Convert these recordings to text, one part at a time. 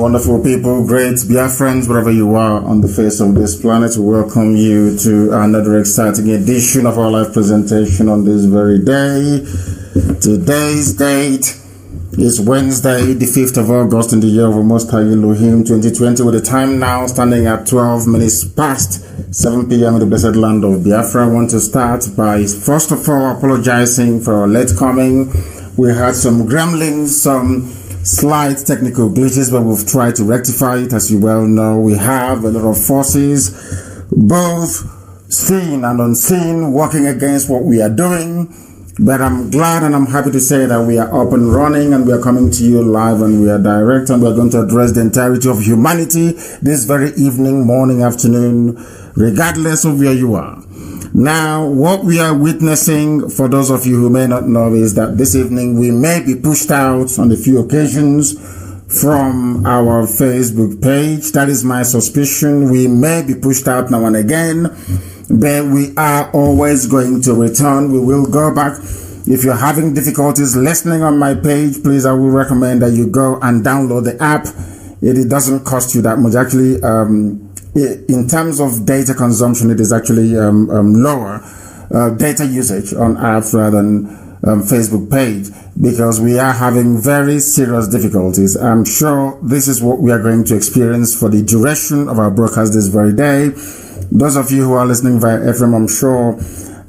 Wonderful people, great Biafrans, wherever you are on the face of this planet, we welcome you to another exciting edition of our live presentation on this very day. Today's date is Wednesday, the 5th of August in the year of our Most High Elohim 2020, with the time now standing at 12 minutes past 7 p.m. in the blessed land of Biafra. I want to start by, first of all, apologizing for our late coming. We had some gremlins, some slight technical glitches, but we've tried to rectify it. As you well know, we have a lot of forces, both seen and unseen, working against what we are doing. But I'm glad and I'm happy to say that we are up and running, and we are coming to you live, and we are direct, and we are going to address the entirety of humanity this very evening, morning, afternoon, regardless of where you are. Now, what we are witnessing, for those of you who may not know, is that this evening we may be pushed out on a few occasions from our Facebook page. That is my suspicion. We may be pushed out now and again, but we are always going to return. We will go back. If you're having difficulties listening on my page, please, I will recommend that you go and download the app. It doesn't cost you that much. Actually, in terms of data consumption, it is actually lower data usage on apps rather than Facebook page, because we are having very serious difficulties. I'm sure this is what we are going to experience for the duration of our broadcast this very day. Those of you who are listening via FM, I'm sure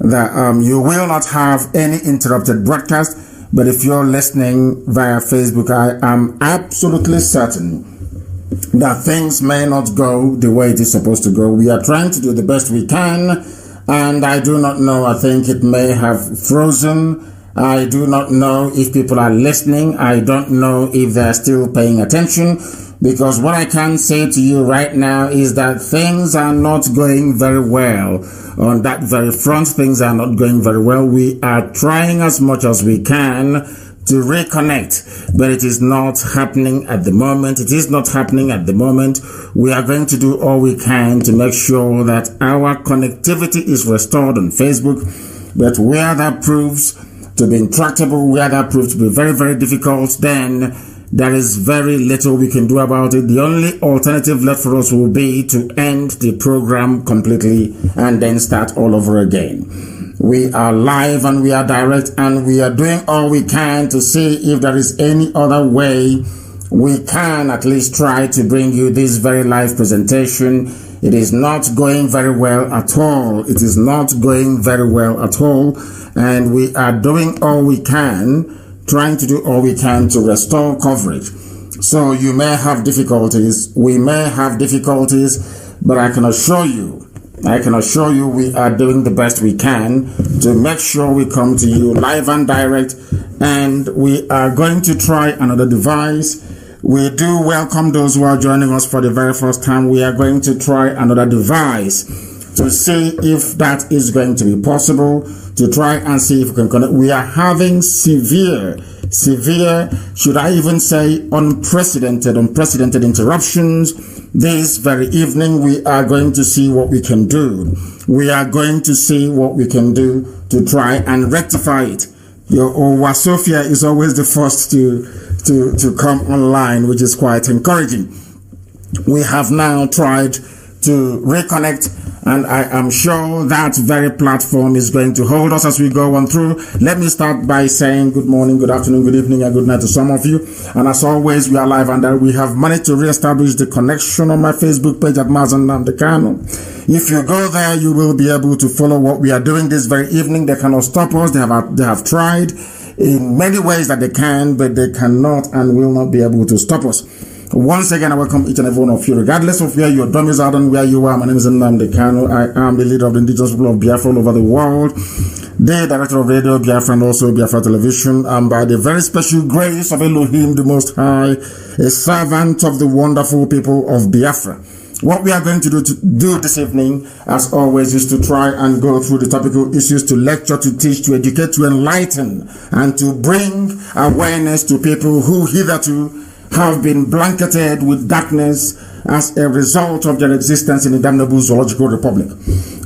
that you will not have any interrupted broadcast, but if you're listening via Facebook, I am absolutely certain that things may not go the way it is supposed to go. We are trying to do the best we can, and I do not know, I think it may have frozen. I do not know if people are listening. I don't know if they're still paying attention, because what I can say to you right now is that things are not going very well. On that very front, things are not going very well. We are trying as much as we can to reconnect, but it is not happening at the moment. It is not happening at the moment. We are going to do all we can to make sure that our connectivity is restored on Facebook, but where that proves to be intractable, where that proves to be very, very difficult, then there is very little we can do about it. The only alternative left for us will be to end the program completely and then start all over again. We are live and we are direct, and we are doing all we can to see if there is any other way we can at least try to bring you this very live presentation. It is not going very well at all. It is not going very well at all. And we are doing all we can, trying to do all we can to restore coverage. So you may have difficulties. We may have difficulties, but I can assure you we are doing the best we can to make sure we come to you live and direct, and we are going to try another device. We do welcome those who are joining us for the very first time. We are going to try another device to see if that is going to be possible, to try and see if we can connect. We are having severe, should I even say unprecedented interruptions. This very evening, we are going to see what we can do. We are going to see what we can do to try and rectify it. Your Wasofia is always the first to come online, which is quite encouraging. We have now tried to reconnect, and I am sure that very platform is going to hold us as we go on through. Let me start by saying good morning, good afternoon, good evening, and good night to some of you. And as always, we are live, and we have managed to reestablish the connection on my Facebook page at MNK. If you go there, you will be able to follow what we are doing this very evening. They cannot stop us. They have tried in many ways that they can, but they cannot and will not be able to stop us. Once again, I welcome each and every one of you, regardless of where your domicile and where you are. My name is MNK Aug. I am the leader of the indigenous people of Biafra all over the world, the director of Radio Biafra and also Biafra Television, and by the very special grace of Elohim, the Most High, a servant of the wonderful people of Biafra. What we are going to do this evening, as always, is to try and go through the topical issues, to lecture, to teach, to educate, to enlighten, and to bring awareness to people who hitherto have been blanketed with darkness as a result of their existence in the damnable zoological republic.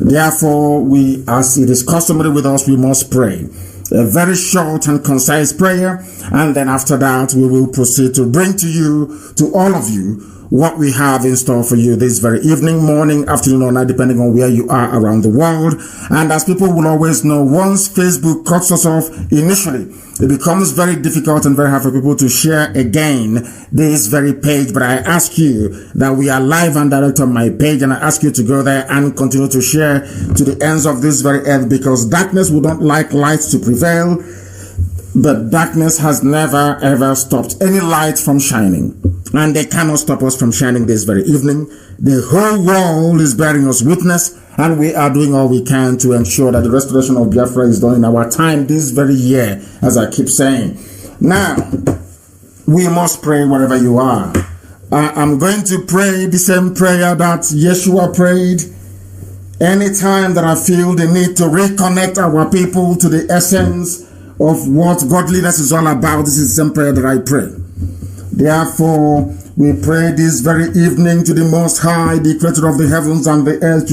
Therefore, as it is customary with us, we must pray. a very short and concise prayer, and then after that we will proceed to bring to you, to all of you, what we have in store for you this very evening, morning, afternoon, or night, depending on where you are around the world. And as people will always know, once Facebook cuts us off initially, it becomes very difficult and very hard for people to share again this very page. But I ask you that we are live and direct on my page, and I ask you to go there and continue to share to the ends of this very earth, because darkness would not like light to prevail, but darkness has never ever stopped any light from shining. And they cannot stop us from shining this very evening. The whole world is bearing us witness, and we are doing all we can to ensure that the restoration of Biafra is done in our time this very year, as I keep saying. Now, we must pray wherever you are. I'm going to pray the same prayer that Yeshua prayed. Anytime that I feel the need to reconnect our people to the essence of what godliness is all about, this is the same prayer that I pray. Therefore, we pray this very evening to the Most High, the Creator of the heavens and the earth.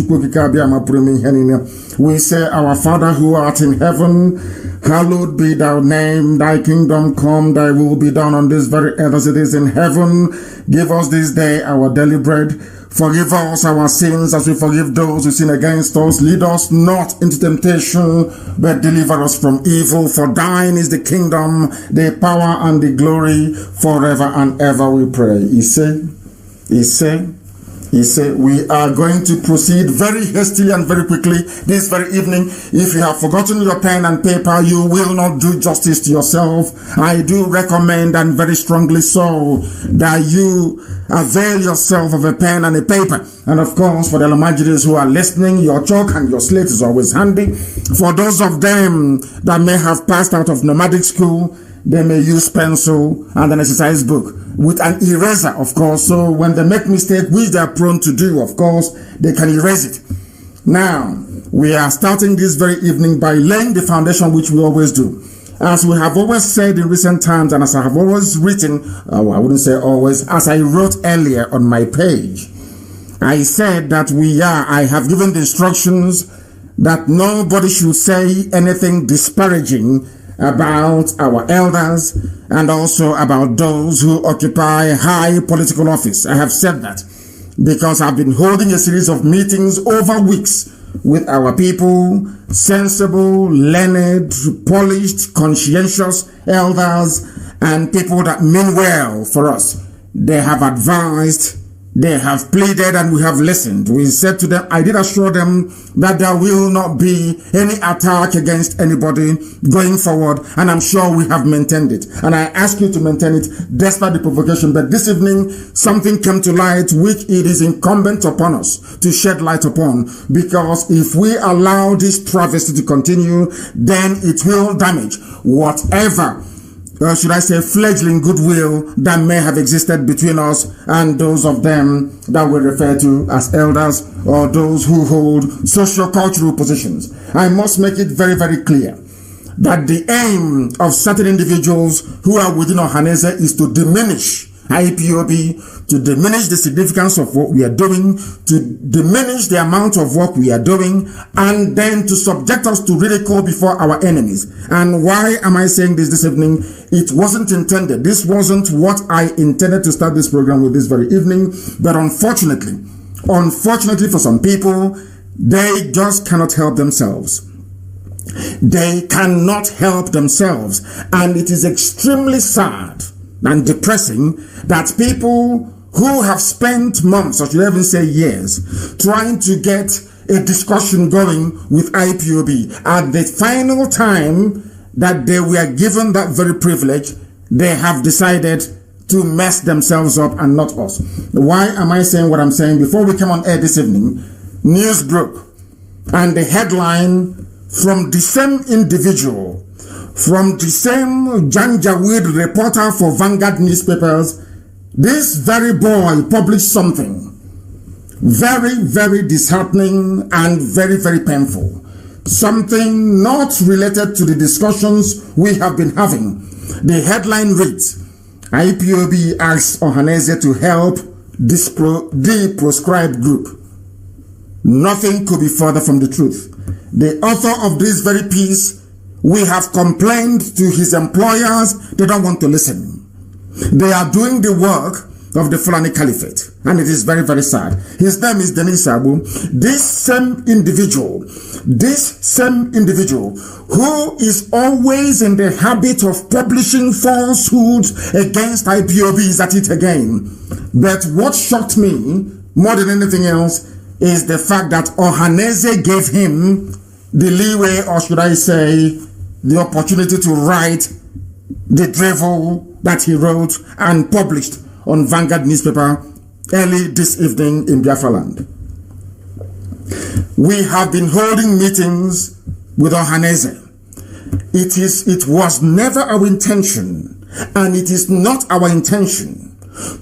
We say, Our Father who art in heaven, hallowed be thy name. Thy kingdom come, thy will be done on this very earth as it is in heaven. Give us this day our daily bread. Forgive us our sins as we forgive those who sin against us. Lead us not into temptation, but deliver us from evil. For thine is the kingdom, the power, and the glory forever and ever, we pray. He said, we are going to proceed very hastily and very quickly this very evening. If you have forgotten your pen and paper, you will not do justice to yourself. I do recommend, and very strongly so, that you avail yourself of a pen and a paper. And of course, for the Alamajiris who are listening, your chalk and your slate is always handy. For those of them that may have passed out of nomadic school, they may use pencil and an exercise book with an eraser, of course, so when they make mistake, which they are prone to do, of course, they can erase it. Now, we are starting this very evening by laying the foundation, which we always do. As we have always said in recent times, and as I have always written, I wouldn't say always, as I wrote earlier on my page, I said that I have given the instructions that nobody should say anything disparaging about our elders and also about those who occupy high political office. I have said that because I've been holding a series of meetings over weeks with our people, sensible, learned, polished, conscientious elders and people that mean well for us. They have advised, they have pleaded, and we have listened. We said to them, I did assure them that there will not be any attack against anybody going forward, and I'm sure we have maintained it. And I ask you to maintain it despite the provocation. But this evening, something came to light which it is incumbent upon us to shed light upon, because if we allow this travesty to continue, then it will damage whatever, or should I say, fledgling goodwill that may have existed between us and those of them that we refer to as elders or those who hold socio-cultural positions. I must make it very, very clear that the aim of certain individuals who are within Ohaneze is to diminish IPOB, to diminish the significance of what we are doing, to diminish the amount of work we are doing, and then to subject us to ridicule before our enemies. And why am I saying this evening? It wasn't intended. This wasn't what I intended to start this program with this very evening. But unfortunately for some people, they just cannot help themselves. They cannot help themselves. And it is extremely sad and depressing that people who have spent months, or should I even say years, trying to get a discussion going with IPOB, at the final time that they were given that very privilege, they have decided to mess themselves up and not us. Why am I saying what I'm saying? Before we came on air this evening, news broke, and the headline from the same individual, from the same Janjaweed reporter for Vanguard newspapers, this very boy published something very, very disheartening and very, very painful. Something not related to the discussions we have been having. The headline reads, IPOB asks Ohaneze to help the proscribed group. Nothing could be further from the truth. The author of this very piece We have complained to his employers. They don't want to listen. They are doing the work of the Fulani Caliphate. And it is very, very sad. His name is Denis Abu. This same individual who is always in the habit of publishing falsehoods against IPOB is at it again. But what shocked me more than anything else is the fact that Ohaneze gave him the leeway, or should I say, the opportunity to write the drivel that he wrote and published on Vanguard newspaper early this evening in Biafra land. We have been holding meetings with Ohaneze. It was never our intention, and it is not our intention,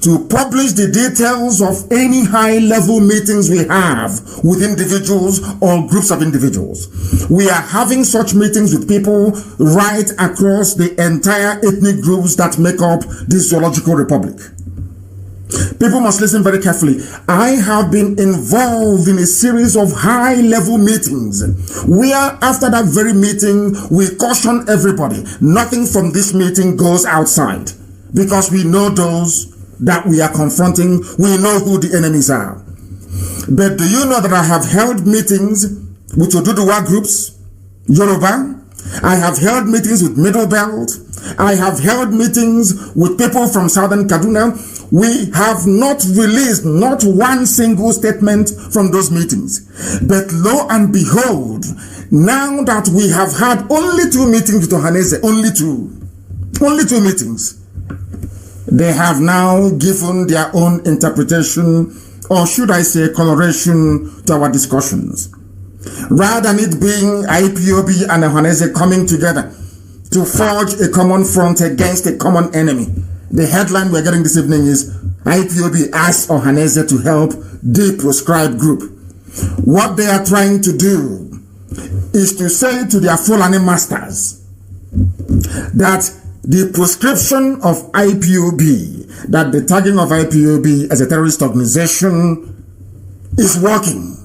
to publish the details of any high-level meetings we have with individuals or groups of individuals. We are having such meetings with people right across the entire ethnic groups that make up this zoological republic. People must listen very carefully. I have been involved in a series of high-level meetings where after that very meeting, we caution everybody. Nothing from this meeting goes outside, because we know those that we are confronting. We know who the enemies are. But do you know that I have held meetings with Oduduwa groups, Yoruba? I have held meetings with Middle Belt. I have held meetings with people from Southern Kaduna. We have not released not one single statement from those meetings. But lo and behold, now that we have had only 2 meetings with Ohaneze, only two meetings, they have now given their own interpretation, or should I say coloration, to our discussions. Rather than it being IPOB and Ohaneze coming together to forge a common front against a common enemy, the headline we're getting this evening is IPOB asks Ohaneze to help the proscribed group. What they are trying to do is to say to their Fulani masters that the proscription of IPOB, that the tagging of IPOB as a terrorist organization is working.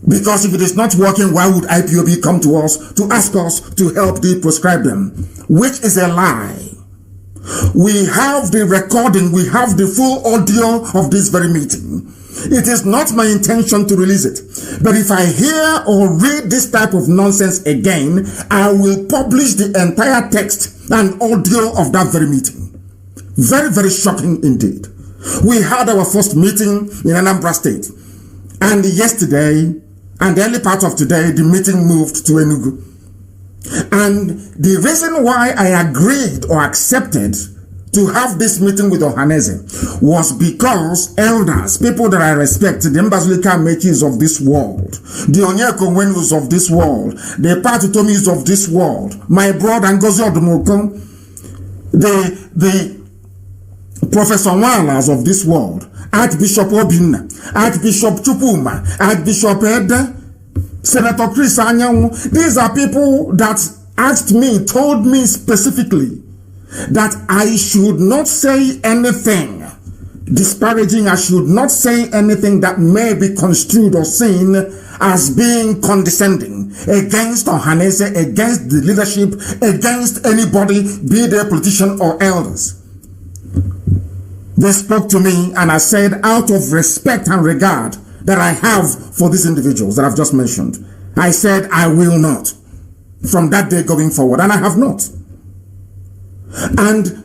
Because if it is not working, why would IPOB come to us to ask us to help proscribe them? Which is a lie. We have the recording, we have the full audio of this very meeting. It is not my intention to release it. But if I hear or read this type of nonsense again, I will publish the entire text and audio of that very meeting. Very, very shocking indeed. We had our first meeting in Anambra State. And yesterday, and the early part of today, the meeting moved to Enugu. And the reason why I agreed or accepted to have this meeting with Ohaneze was because elders, people that I respect, the Mbazulika Mechis of this world, the Onyeko Wenus of this world, the Patutomis of this world, my brother Ngozi Odumoko, the Professor Walas of this world, Archbishop Obinna, Archbishop Chupuma, Archbishop Ede, Senator Chris Anyanwu. These are people that asked me, told me specifically that I should not say anything disparaging. I should not say anything that may be construed or seen as being condescending against Ohaneze, against the leadership, against anybody, be they politician or elders. They spoke to me and I said, out of respect and regard that I have for these individuals that I've just mentioned, I said I will not from that day going forward, and I have not. And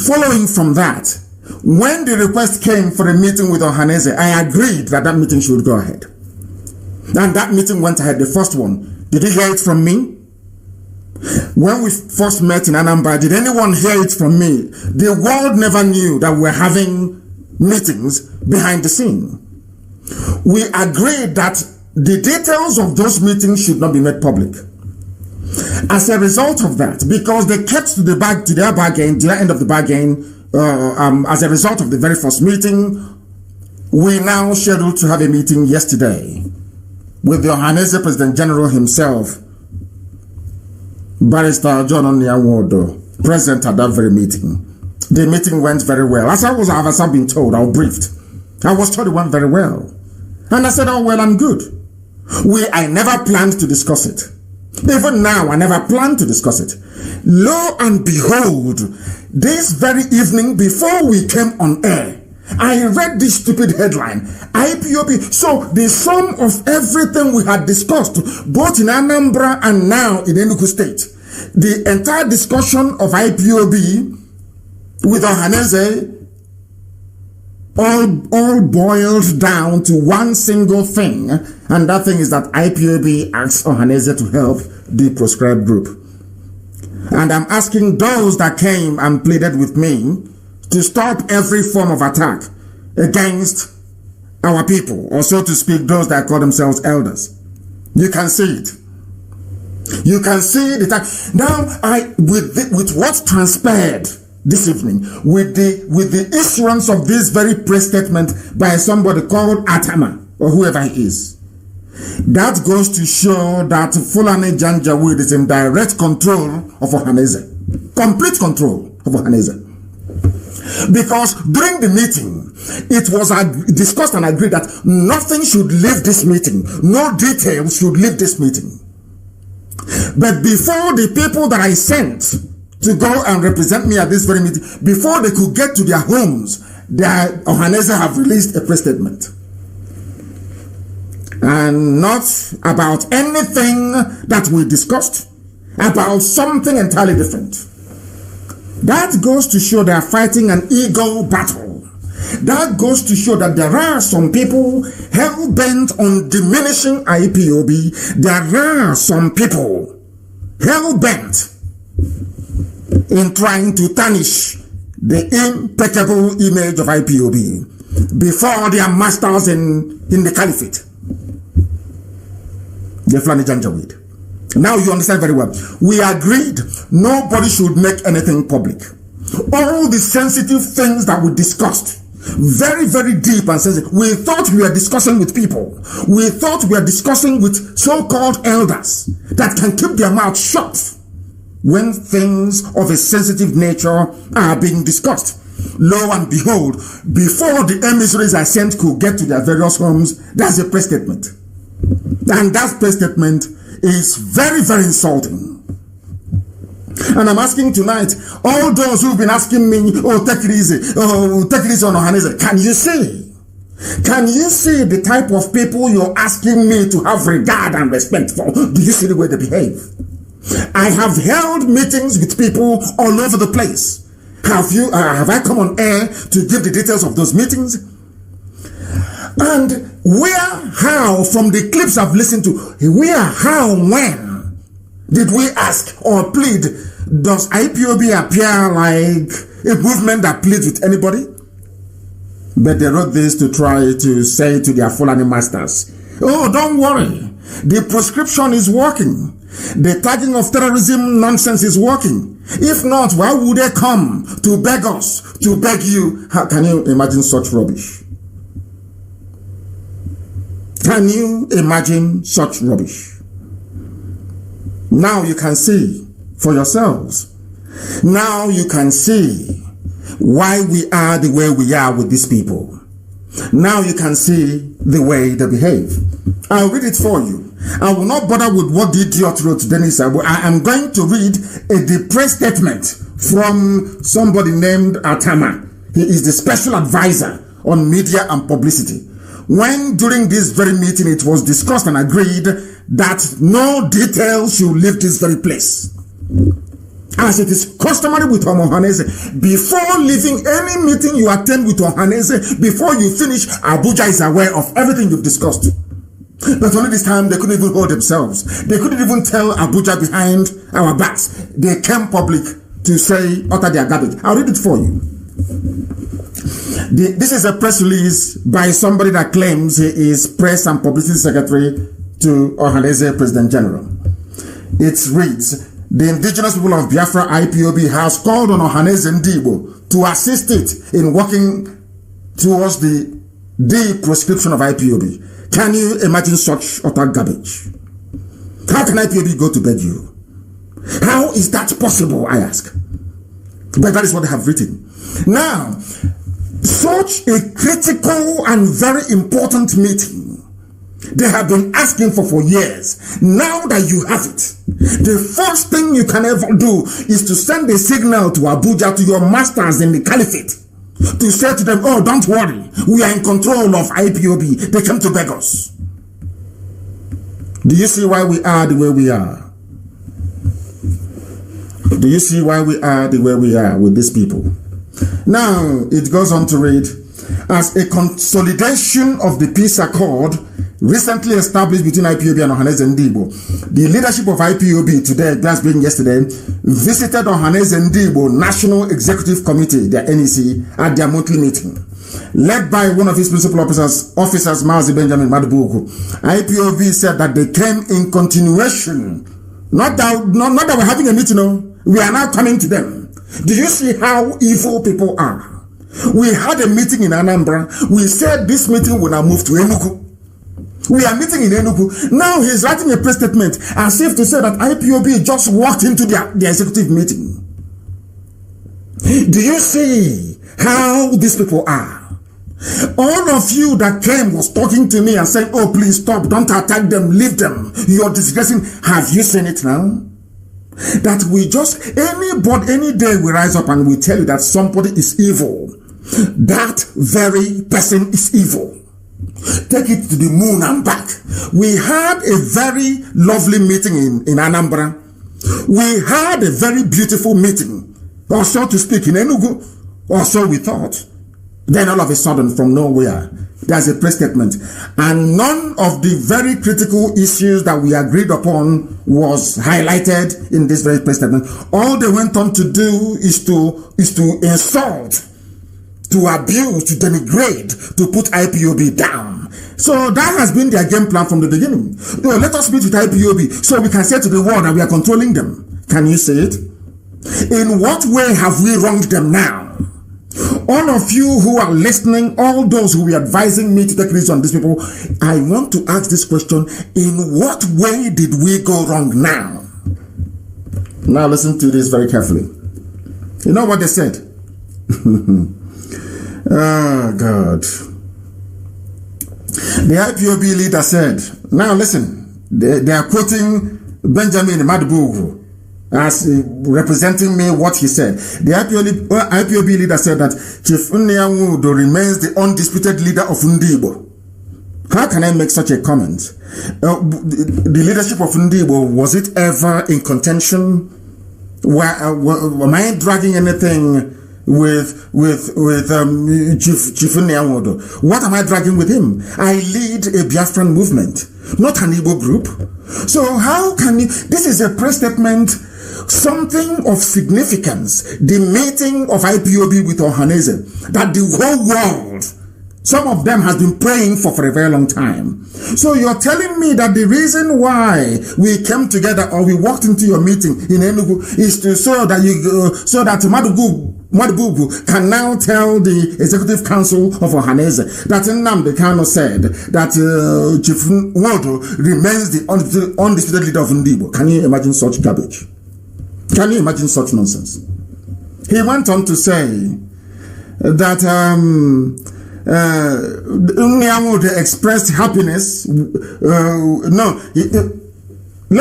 following from that, when the request came for a meeting with Ohaneze, I agreed that that meeting should go ahead. And that meeting went ahead, the first one. Did you hear it from me? When we first met in Anambra, did anyone hear it from me? The world never knew that we're having meetings behind the scene. We agreed that the details of those meetings should not be made public. As a result of that, because they kept to their bargain, to the end of the bargain, as a result of the very first meeting, we now scheduled to have a meeting yesterday with the Ohaneze President General himself, Barrister John Onyawodo, present at that very meeting. The meeting went very well. As I have been told, I was briefed. I was told it went very well. And I said, oh, well, I'm good. I never planned to discuss it. Even now, I never planned to discuss it. Lo and behold, this very evening before we came on air, I read this stupid headline, IPOB. So the sum of everything we had discussed, both in Anambra and now in Enugu State, the entire discussion of IPOB with Ohaneze all boiled down to one single thing, and that thing is that IPOB asks Ohaneze to help the proscribed group. And I'm asking those that came and pleaded with me to stop every form of attack against our people, or so to speak, those that call themselves elders. You can see it. You can see the time. Now, with what transpired this evening, with the issuance of this very press statement by somebody called Atama, or whoever he is, that goes to show that Fulani Janjaweed is in direct control of Ohaneze. Complete control of Ohaneze. Because during the meeting, it was discussed and agreed that nothing should leave this meeting. No details should leave this meeting. But before the people that I sent to go and represent me at this very meeting, before they could get to their homes, Ohaneze have released a press statement. And not about anything that we discussed, about something entirely different. That goes to show they are fighting an ego battle. That goes to show that there are some people hell-bent on diminishing IPOB. There are some people hell-bent in trying to tarnish the impeccable image of IPOB before their masters in the caliphate, the Fulani Janjaweed. Now you understand very well. We agreed nobody should make anything public. All the sensitive things that we discussed, very, very deep and sensitive, we thought we were discussing with people. We thought we were discussing with so-called elders that can keep their mouth shut when things of a sensitive nature are being discussed. Lo and behold, before the emissaries I sent could get to their various homes, there's a press statement. And that press statement is very, very insulting. And I'm asking tonight, all those who've been asking me, oh, take it easy on Ohaneze, can you see? Can you see the type of people you're asking me to have regard and respect for? Do you see the way they behave? I have held meetings with people all over the place. Have I come on air to give the details of those meetings? And how, from the clips I've listened to, when did we ask or plead, does IPOB appear like a movement that pleads with anybody? But they wrote this to try to say to their Fulani masters, oh, don't worry, the prescription is working. The tagging of terrorism nonsense is working. If not, why would they come to beg us, to beg you? How can you imagine such rubbish? Can you imagine such rubbish? Now you can see for yourselves. Now you can see why we are the way we are with these people. Now you can see the way they behave. I'll read it for you. I will not bother with what the idiot wrote, Dennis. I am going to read the press statement from somebody named Atama. He is the special advisor on media and publicity. When during this very meeting it was discussed and agreed that no details should leave this very place. As it is customary with Ohaneze, before leaving any meeting you attend with Ohaneze, before you finish, Abuja is aware of everything you've discussed. But only this time they couldn't even hold themselves. They couldn't even tell Abuja behind our backs. They came public to say, utter their garbage. I'll read it for you. This is a press release by somebody that claims he is press and publicity secretary to Ohaneze President General. It reads, the indigenous people of Biafra IPOB has called on Ohaneze and Igbo to assist it in working towards the de-proscription of IPOB. Can you imagine such utter garbage? How can IPOB go to beg you? How is that possible, I ask? But that is what they have written. Now, such a critical and very important meeting they have been asking for years. Now that you have it, The first thing you can ever do is to send a signal to Abuja, to your masters in the caliphate, to say to them, oh, don't worry, we are in control of IPOB. They came to beg us. Do you see why we are the way we are? Do you see why we are the way we are with these people? Now, it goes on to read, as a consolidation of the peace accord recently established between IPOB and Ohaneze and Igbo, the leadership of IPOB today, that's been yesterday, visited Ohaneze and Igbo National Executive Committee, their NEC, at their monthly meeting. Led by one of his principal officers, Mazi Benjamin Madubuku. IPOB said that they came in continuation. Not that we're having a meeting, no. We are now coming to them. Do you see how evil people are? We had a meeting in Anambra. We said this meeting will now move to Enugu. We are meeting in Enugu. Now he's writing a press statement as if to say that IPOB just walked into their executive meeting. Do you see how these people are? All of you that came was talking to me and saying, oh, please stop, don't attack them, leave them. You're disgracing. Have you seen it now? That we just, any day we rise up and we tell you that somebody is evil. That very person is evil. Take it to the moon and back. We had a very lovely meeting in Anambra. We had a very beautiful meeting, or so to speak, in Enugu, or so we thought. Then all of a sudden, from nowhere, there's a press statement. And none of the very critical issues that we agreed upon was highlighted in this very press statement. All they went on to do is to insult, to abuse, to denigrate, to put IPOB down. So that has been their game plan from the beginning. Let us meet with IPOB so we can say to the world that we are controlling them. Can you say it? In what way have we wronged them now? All of you who are listening, all those who are advising me to take risks on these people, I want to ask this question: in what way did we go wrong now? Now listen to this very carefully. You know what they said? Oh God. The IPOB leader said, now listen, they are quoting Benjamin Madubugu as representing me what he said. The IPOB leader said that Chief Nyamudo remains the undisputed leader of Ndibo. How can I make such a comment? The leadership of Ndibo, was it ever in contention? Am I dragging anything with Chief Nyamudo? What am I dragging with him? I lead a Biafran movement, not an Igbo group. So how can you? This is a press statement. Something of significance, the meeting of IPOB with Ohaneze, that the whole world, some of them has been praying for a very long time. So you're telling me that the reason why we came together or we walked into your meeting in Enugu is to so that Madubugu can now tell the Executive Council of Ohaneze that Nnamdi Kanu said that Chief Nwodo remains the undisputed leader of Ndibo. Can you imagine such garbage? Can you imagine such nonsense? He went on to say that Nyamude expressed happiness. Let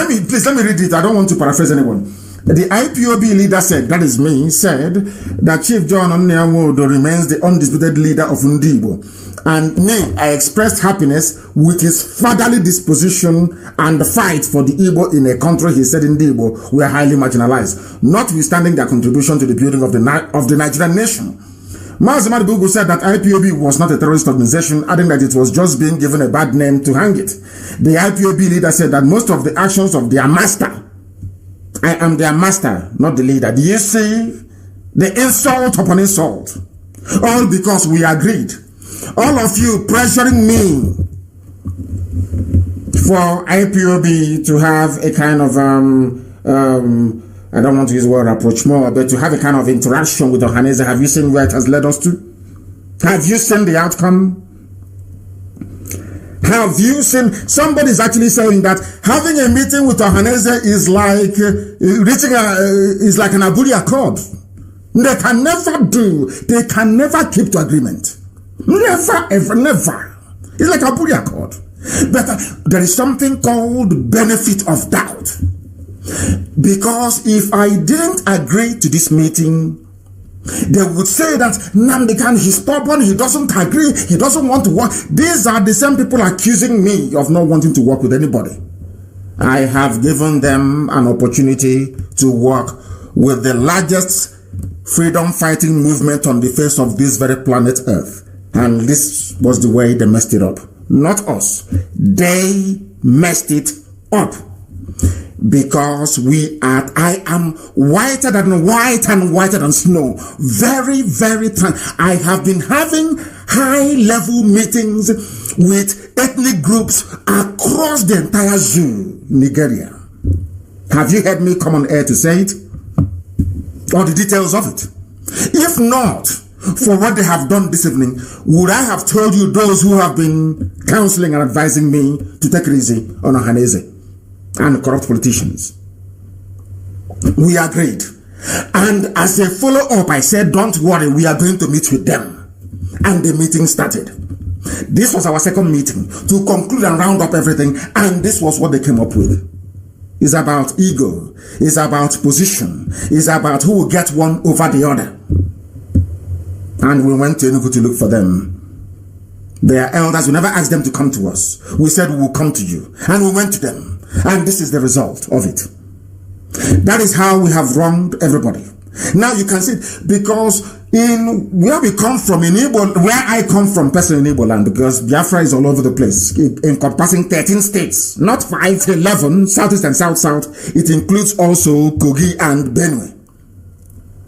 me read it. I don't want to paraphrase anyone. The IPOB leader said, that is me, said that Chief John Nyamude remains the undisputed leader of Ndibo. And me, I expressed happiness with his fatherly disposition and the fight for the Igbo in a country he said in Igbo were highly marginalized, notwithstanding their contribution to the building of the Nigerian nation. Mazi Madubugu said that IPOB was not a terrorist organization, adding that it was just being given a bad name to hang it. The IPOB leader said that most of the actions of their master, I am their master, not the leader. Do you see the insult upon insult? All because we agreed. All of you pressuring me for IPOB to have a kind of, I don't want to use the word approach more, but to have a kind of interaction with Ohaneze. Have you seen where it has led us to? Have you seen the outcome? Have you seen? Somebody is actually saying that having a meeting with Ohaneze is like is like an Aburi Accord. They can never keep to agreement. Never, ever, never. It's like a Aburi Accord. But there is something called benefit of doubt. Because if I didn't agree to this meeting, they would say that Nnamdi Kanu, he's stubborn, he doesn't agree, he doesn't want to work. These are the same people accusing me of not wanting to work with anybody. I have given them an opportunity to work with the largest freedom fighting movement on the face of this very planet Earth. And this was the way they messed it up. Not us. They messed it up. Because I am whiter than white and whiter than snow. Very, very thin. I have been having high-level meetings with ethnic groups across the entire zoo, Nigeria. Have you heard me come on air to say it? Or the details of it? If not, for what they have done this evening, would I have told you those who have been counseling and advising me to take it easy on Ohaneze and corrupt politicians? We agreed. And as a follow-up, I said, don't worry, we are going to meet with them. And the meeting started. This was our second meeting to conclude and round up everything. And this was what they came up with. It's about ego. It's about position. It's about who will get one over the other. And we went to Enugu to look for them. They are elders. We never asked them to come to us. We said we will come to you. And we went to them. And this is the result of it. That is how we have wronged everybody. Now you can see it, because in where we come from in Igbo, where I come from personally in Igbo land, because Biafra is all over the place, encompassing 13 states, not 5, 11, southeast and south. It includes also Kogi and Benue.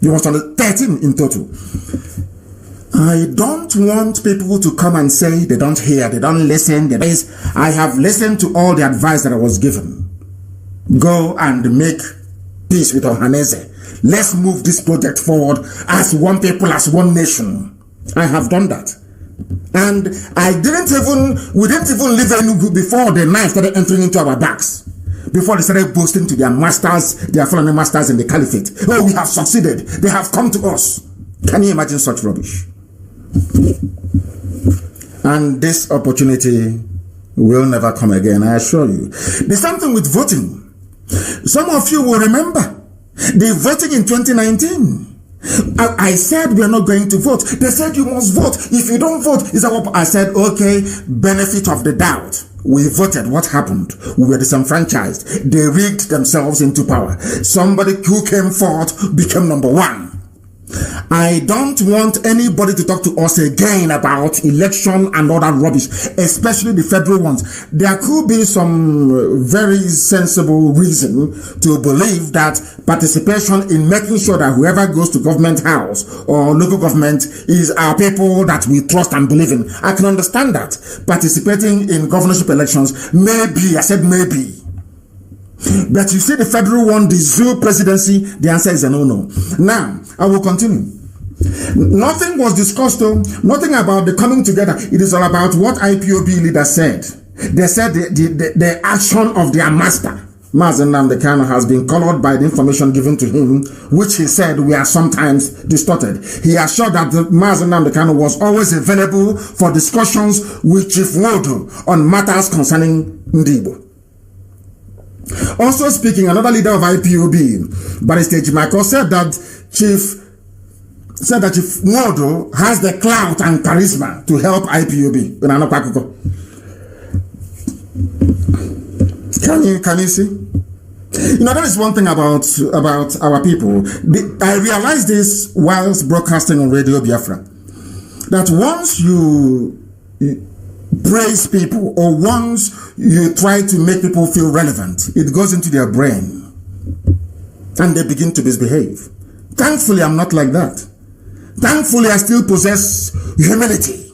You must understand, 13 in total. I don't want people to come and say they don't hear, they don't listen. I have listened to all the advice that I was given. Go and make peace with Ohaneze. Let's move this project forward as one people, as one nation. I have done that. And we didn't even leave Enugu before the knife started entering into our backs. Before they started boasting to their masters, their fallen masters in the caliphate. Oh, we have succeeded. They have come to us. Can you imagine such rubbish? And this opportunity will never come again, I assure you. There's something with voting. Some of you will remember the voting in 2019. I said we are not going to vote. They said you must vote. If you don't vote, I said, okay, benefit of the doubt. We voted. What happened? We were disenfranchised. They rigged themselves into power. Somebody who came forth became number one. I don't want anybody to talk to us again about election and all that rubbish, especially the federal ones. There could be some very sensible reason to believe that participation in making sure that whoever goes to government house or local government is our people that we trust and believe in. I can understand that. Participating in governorship elections, maybe, I said maybe. But you see the federal one, the zoo presidency, the answer is a no-no. Now, I will continue. Nothing was discussed, though. Nothing about the coming together. It is all about what IPOB leaders said. They said the action of their master, Mazen Nnamdi Kanu, has been colored by the information given to him, which he said were sometimes distorted. He assured that Mazen Nnamdi Kanu was always available for discussions with Chief Wodo on matters concerning Igbo. Also speaking, another leader of IPOB, Barrister Michael, said that Chief Wodo has the clout and charisma to help IPOB. Can you see? You know, that is one thing about our people. I realized this whilst broadcasting on Radio Biafra, that once you praise people, or once you try to make people feel relevant, it goes into their brain and they begin to misbehave. Thankfully, I'm not like that. Thankfully, I still possess humility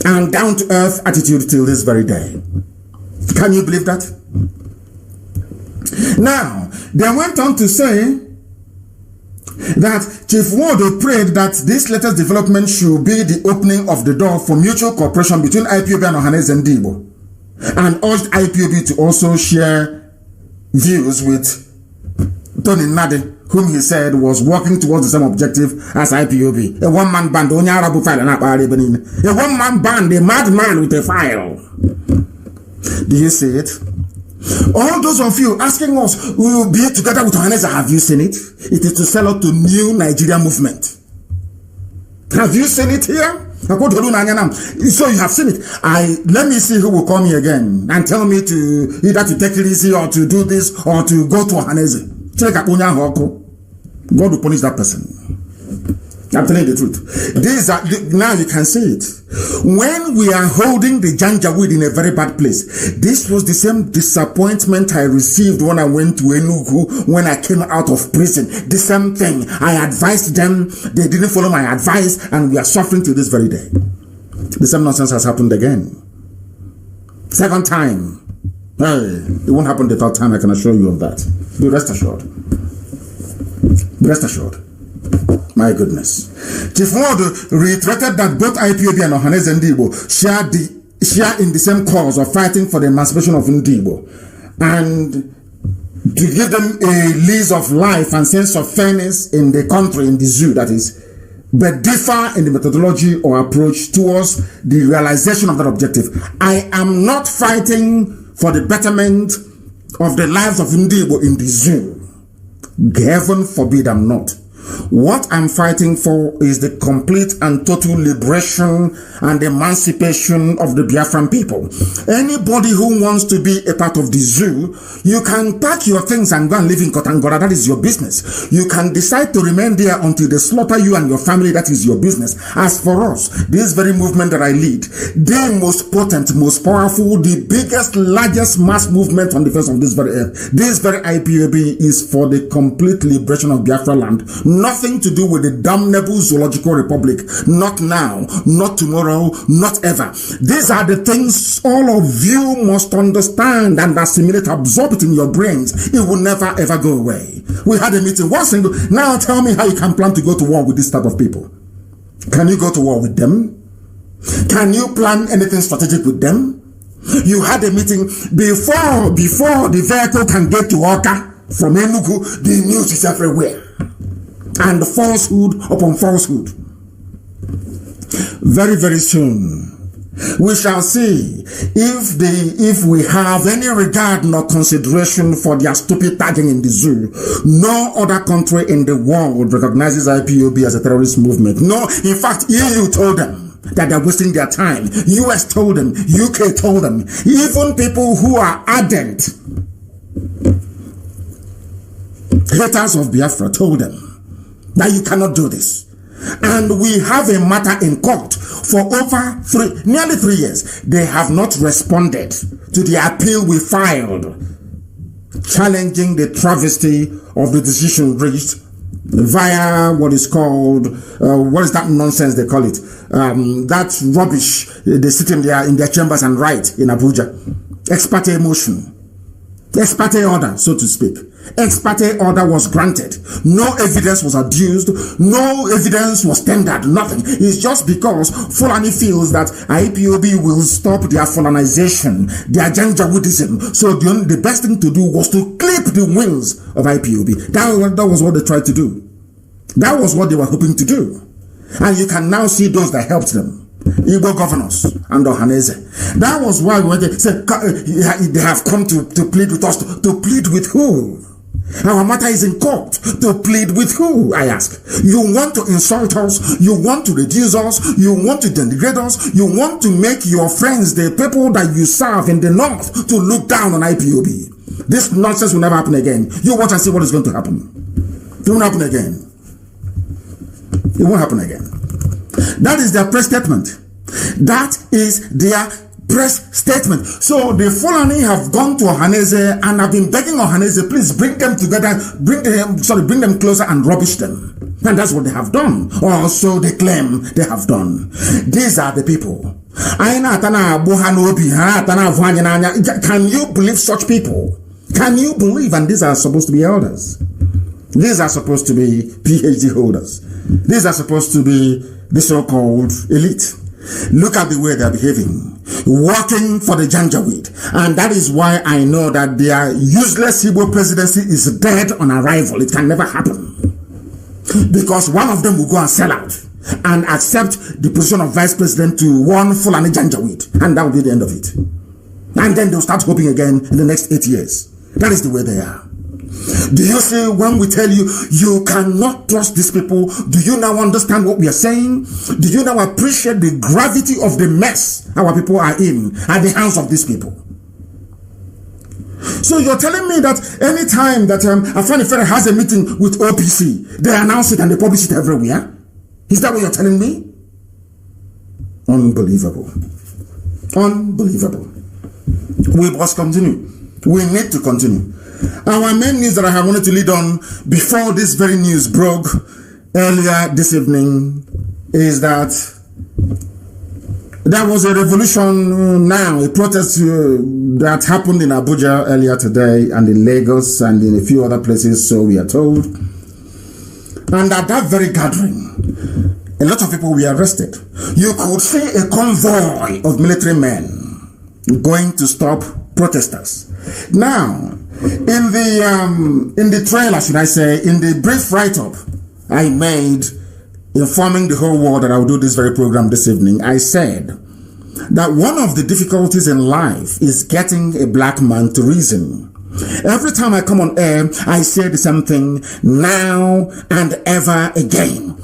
and down-to-earth attitude till this very day. Can you believe that? Now, they went on to say that Chief Wodo prayed that this latest development should be the opening of the door for mutual cooperation between IPOB and Ohaneze and Igbo, and urged IPOB to also share views with Tony Nade, whom he said was working towards the same objective as IPOB. A one-man band, only Arabu file and a one-man band, a madman with a file. Do you see it? All those of you asking us, we will be together with Ohaneze, have you seen it? It is to sell out to new Nigeria movement. Have you seen it here? So you have seen it. Let me see who will call me again and tell me to either to take it easy or to do this or to go to Ohaneze. God will punish that person. I'm telling you the truth. Now you can see it. When we are holding the Janjaweed in a very bad place, this was the same disappointment I received when I went to Enugu when I came out of prison. The same thing. I advised them, they didn't follow my advice, and we are suffering to this very day. The same nonsense has happened again. Second time. Hey, it won't happen the third time, I can assure you of that. Be rest assured. Be rest assured. My goodness. Chief Ward reiterated that both IPOB and Ohaneze Igbo share in the same cause of fighting for the emancipation of Igbo, and to give them a lease of life and sense of fairness in the country, in the zoo, that is, but differ in the methodology or approach towards the realization of that objective. I am not fighting for the betterment of the lives of Igbo in the zoo. Heaven forbid I'm not. What I'm fighting for is the complete and total liberation and emancipation of the Biafran people. Anybody who wants to be a part of the zoo, you can pack your things and go and live in Kotangora. That is your business. You can decide to remain there until they slaughter you and your family. That is your business. As for us, this very movement that I lead, the most potent, most powerful, the biggest, largest mass movement on the face of this very earth. This very IPOB is for the complete liberation of Biafra land. Nothing to do with the damnable zoological republic. Not now, not tomorrow, not ever. These are the things all of you must understand and assimilate, absorb it in your brains. It will never ever go away. We had a meeting, one single. Now tell me how you can plan to go to war with this type of people. Can you go to war with them? Can you plan anything strategic with them? You had a meeting before the vehicle can get to Oka from Enugu. The news is everywhere. And falsehood upon falsehood. Very, very soon, we shall see if we have any regard nor consideration for their stupid tagging in the zoo. No other country in the world recognizes IPOB as a terrorist movement. No, in fact, EU told them that they're wasting their time. US told them, UK told them. Even people who are ardent haters of Biafra told them that you cannot do this. And we have a matter in court for over nearly 3 years. They have not responded to the appeal we filed, challenging the travesty of the decision reached via what is called, what is that nonsense they call it? That rubbish they sit in their chambers and write in Abuja. Ex parte motion. Ex parte order, so to speak. Ex parte order was granted. No evidence was adduced. No evidence was tendered. Nothing. It's just because Fulani feels that IPOB will stop their Fulanization, their Janjaweedism. So the best thing to do was to clip the wings of IPOB. That was what they tried to do. That was what they were hoping to do. And you can now see those that helped them. Igbo governors and Ohaneze. That was why when they said they have come to plead with us. To plead with who? Our matter is in court. To plead with who, I ask? You want to insult us? You want to reduce us? You want to denigrate us? You want to make your friends, the people that you serve in the north, to look down on IPOB? This nonsense will never happen again. You watch and see what is going to happen. It won't happen again. It won't happen again. That is their press statement. That is their press statement. So the Fulani have gone to Ohaneze and have been begging Ohaneze, please bring them together, bring them closer and rubbish them. And that's what they have done. Or so they claim they have done. These are the people. Can you believe such people? Can you believe? And these are supposed to be elders. These are supposed to be PhD holders. These are supposed to be the so-called elite. Look at the way they're behaving, working for the Janjaweed. And that is why I know that their useless Igbo presidency is dead on arrival. It can never happen. Because one of them will go and sell out and accept the position of vice president to one Fulani Janjaweed. And that will be the end of it. And then they'll start hoping again in the next 8 years. That is the way they are. Do you see when we tell you, you cannot trust these people? Do you now understand what we are saying? Do you now appreciate the gravity of the mess our people are in at the hands of these people? So you're telling me that anytime that Afenifere has a meeting with OPC, they announce it and they publish it everywhere? Is that what you're telling me? Unbelievable. Unbelievable. We must continue. We need to continue. Our main news that I have wanted to lead on before this very news broke earlier this evening is that there was a revolution now, a protest that happened in Abuja earlier today and in Lagos and in a few other places, so we are told. And at that very gathering, a lot of people were arrested. You could see a convoy of military men going to stop protesters. Now, in the trailer, should I say, in the brief write-up I made informing the whole world that I will do this very program this evening, I said that one of the difficulties in life is getting a black man to reason. Every time I come on air, I say the same thing now and ever again.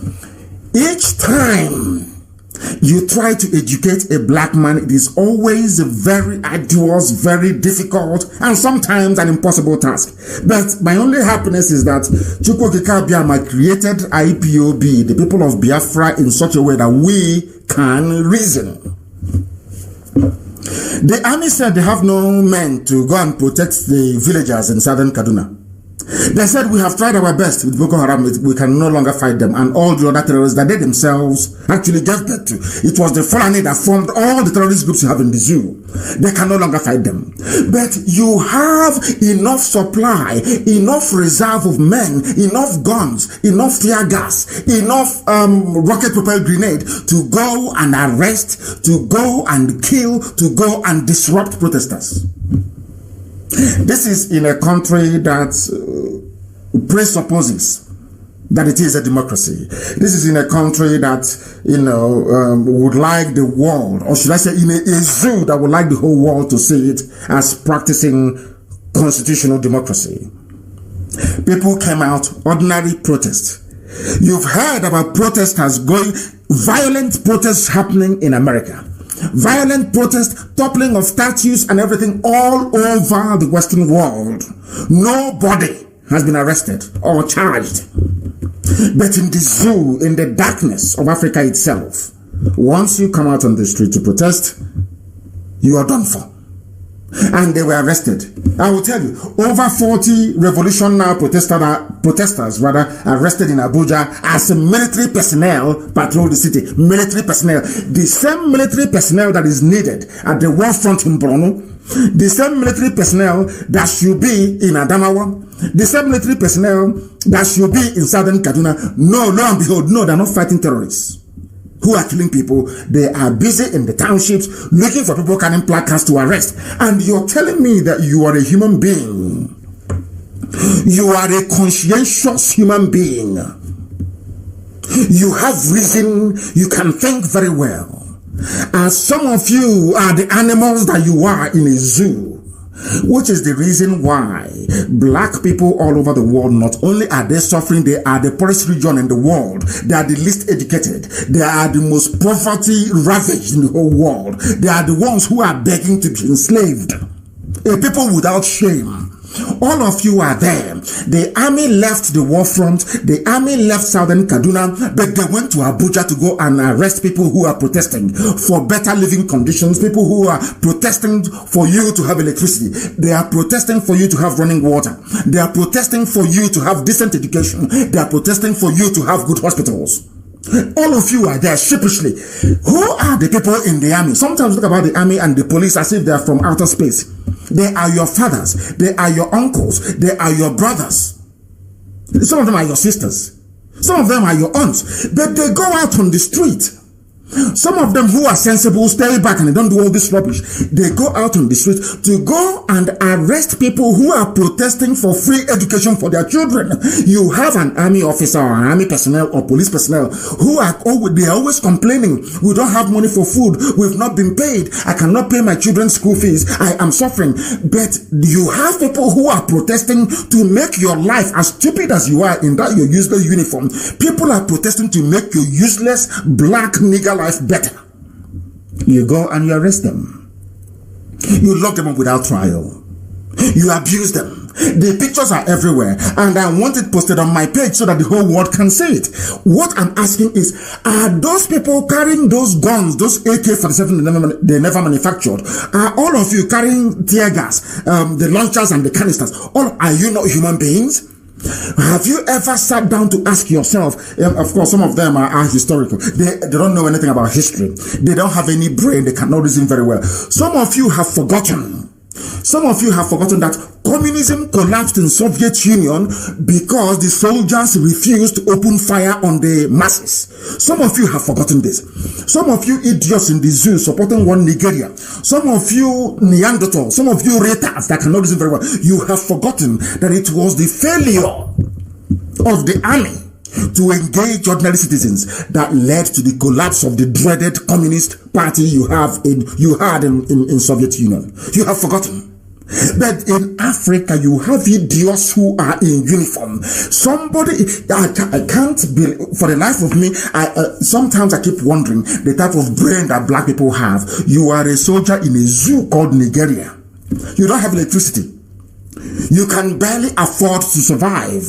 Each time you try to educate a black man, it is always a very arduous, very difficult, and sometimes an impossible task. But my only happiness is that Chukwu Okike Abiama created IPOB, the people of Biafra, in such a way that we can reason. The army said they have no men to go and protect the villagers in southern Kaduna. They said, we have tried our best with Boko Haram, we can no longer fight them, and all the other terrorists that they themselves actually gave birth to. It was the Fulani that formed all the terrorist groups you have in the zoo. They can no longer fight them. But you have enough supply, enough reserve of men, enough guns, enough tear gas, enough rocket-propelled grenade to go and arrest, to go and kill, to go and disrupt protesters. This is in a country that presupposes that it is a democracy. This is in a country that, would like the world, or should I say in a zoo that would like the whole world to see it as practicing constitutional democracy. People came out, ordinary protest. You've heard about protesters violent protests happening in America. Violent protests, toppling of statues and everything all over the Western world. Nobody has been arrested or charged. But in the zoo, in the darkness of Africa itself, once you come out on the street to protest, you are done for. And they were arrested. I will tell you, over 40 Revolution Now protesters arrested in Abuja as military personnel patrol the city. Military personnel. The same military personnel that is needed at the war front in Borno. The same military personnel that should be in Adamawa. The same military personnel that should be in southern Kaduna. No, lo and behold, no, they're not fighting terrorists who are killing people. They are busy in the townships looking for people carrying placards to arrest. And you're telling me that you are a human being. You are a conscientious human being. You have reason. You can think very well. And some of you are the animals that you are in a zoo. Which is the reason why black people all over the world, not only are they suffering, they are the poorest region in the world. They are the least educated. They are the most poverty ravaged in the whole world. They are the ones who are begging to be enslaved. A people without shame. All of you are there. The army left the war front. The army left southern Kaduna, but they went to Abuja to go and arrest people who are protesting for better living conditions, people who are protesting for you to have electricity. They are protesting for you to have running water. They are protesting for you to have decent education. They are protesting for you to have good hospitals. All of you are there sheepishly. Who are the people in the army? Sometimes look about the army and the police as if they are from outer space. They are your fathers. They are your uncles. They are your brothers. Some of them are your sisters. Some of them are your aunts. But they go out on the street Some of them who are sensible stay back and they don't do all this rubbish. They go out on the street to go and arrest people who are protesting for free education for their children. You have an army officer or an army personnel or police personnel who are always complaining, we don't have money for food, we've not been paid, I cannot pay my children's school fees, I am suffering. But you have people who are protesting to make your life as stupid as you are in that your useless uniform. People are protesting to make your useless black nigger life better. You go and you arrest them. You lock them up without trial. You abuse them. The pictures are everywhere, and I want it posted on my page so that the whole world can see it. What I'm asking is, are those people carrying those guns, those AK-47 they never manufactured? Are all of you carrying tear gas, the launchers and the canisters? Are you not human beings? Have you ever sat down to ask yourself? Of course, some of them are historical. They don't know anything about history. They don't have any brain. They cannot reason very well. Some of you have forgotten. Some of you have forgotten that communism collapsed in Soviet Union because the soldiers refused to open fire on the masses. Some of you have forgotten this. Some of you idiots in the zoo supporting one Nigeria. Some of you Neanderthals. Some of you retards that cannot reason very well. You have forgotten that it was the failure of the army to engage ordinary citizens that led to the collapse of the dreaded communist party you had in Soviet Union. You have forgotten. But in Africa, you have idiots who are in uniform. Somebody, I can't be, for the life of me, sometimes I keep wondering the type of brain that black people have. You are a soldier in a zoo called Nigeria. You don't have electricity. You can barely afford to survive.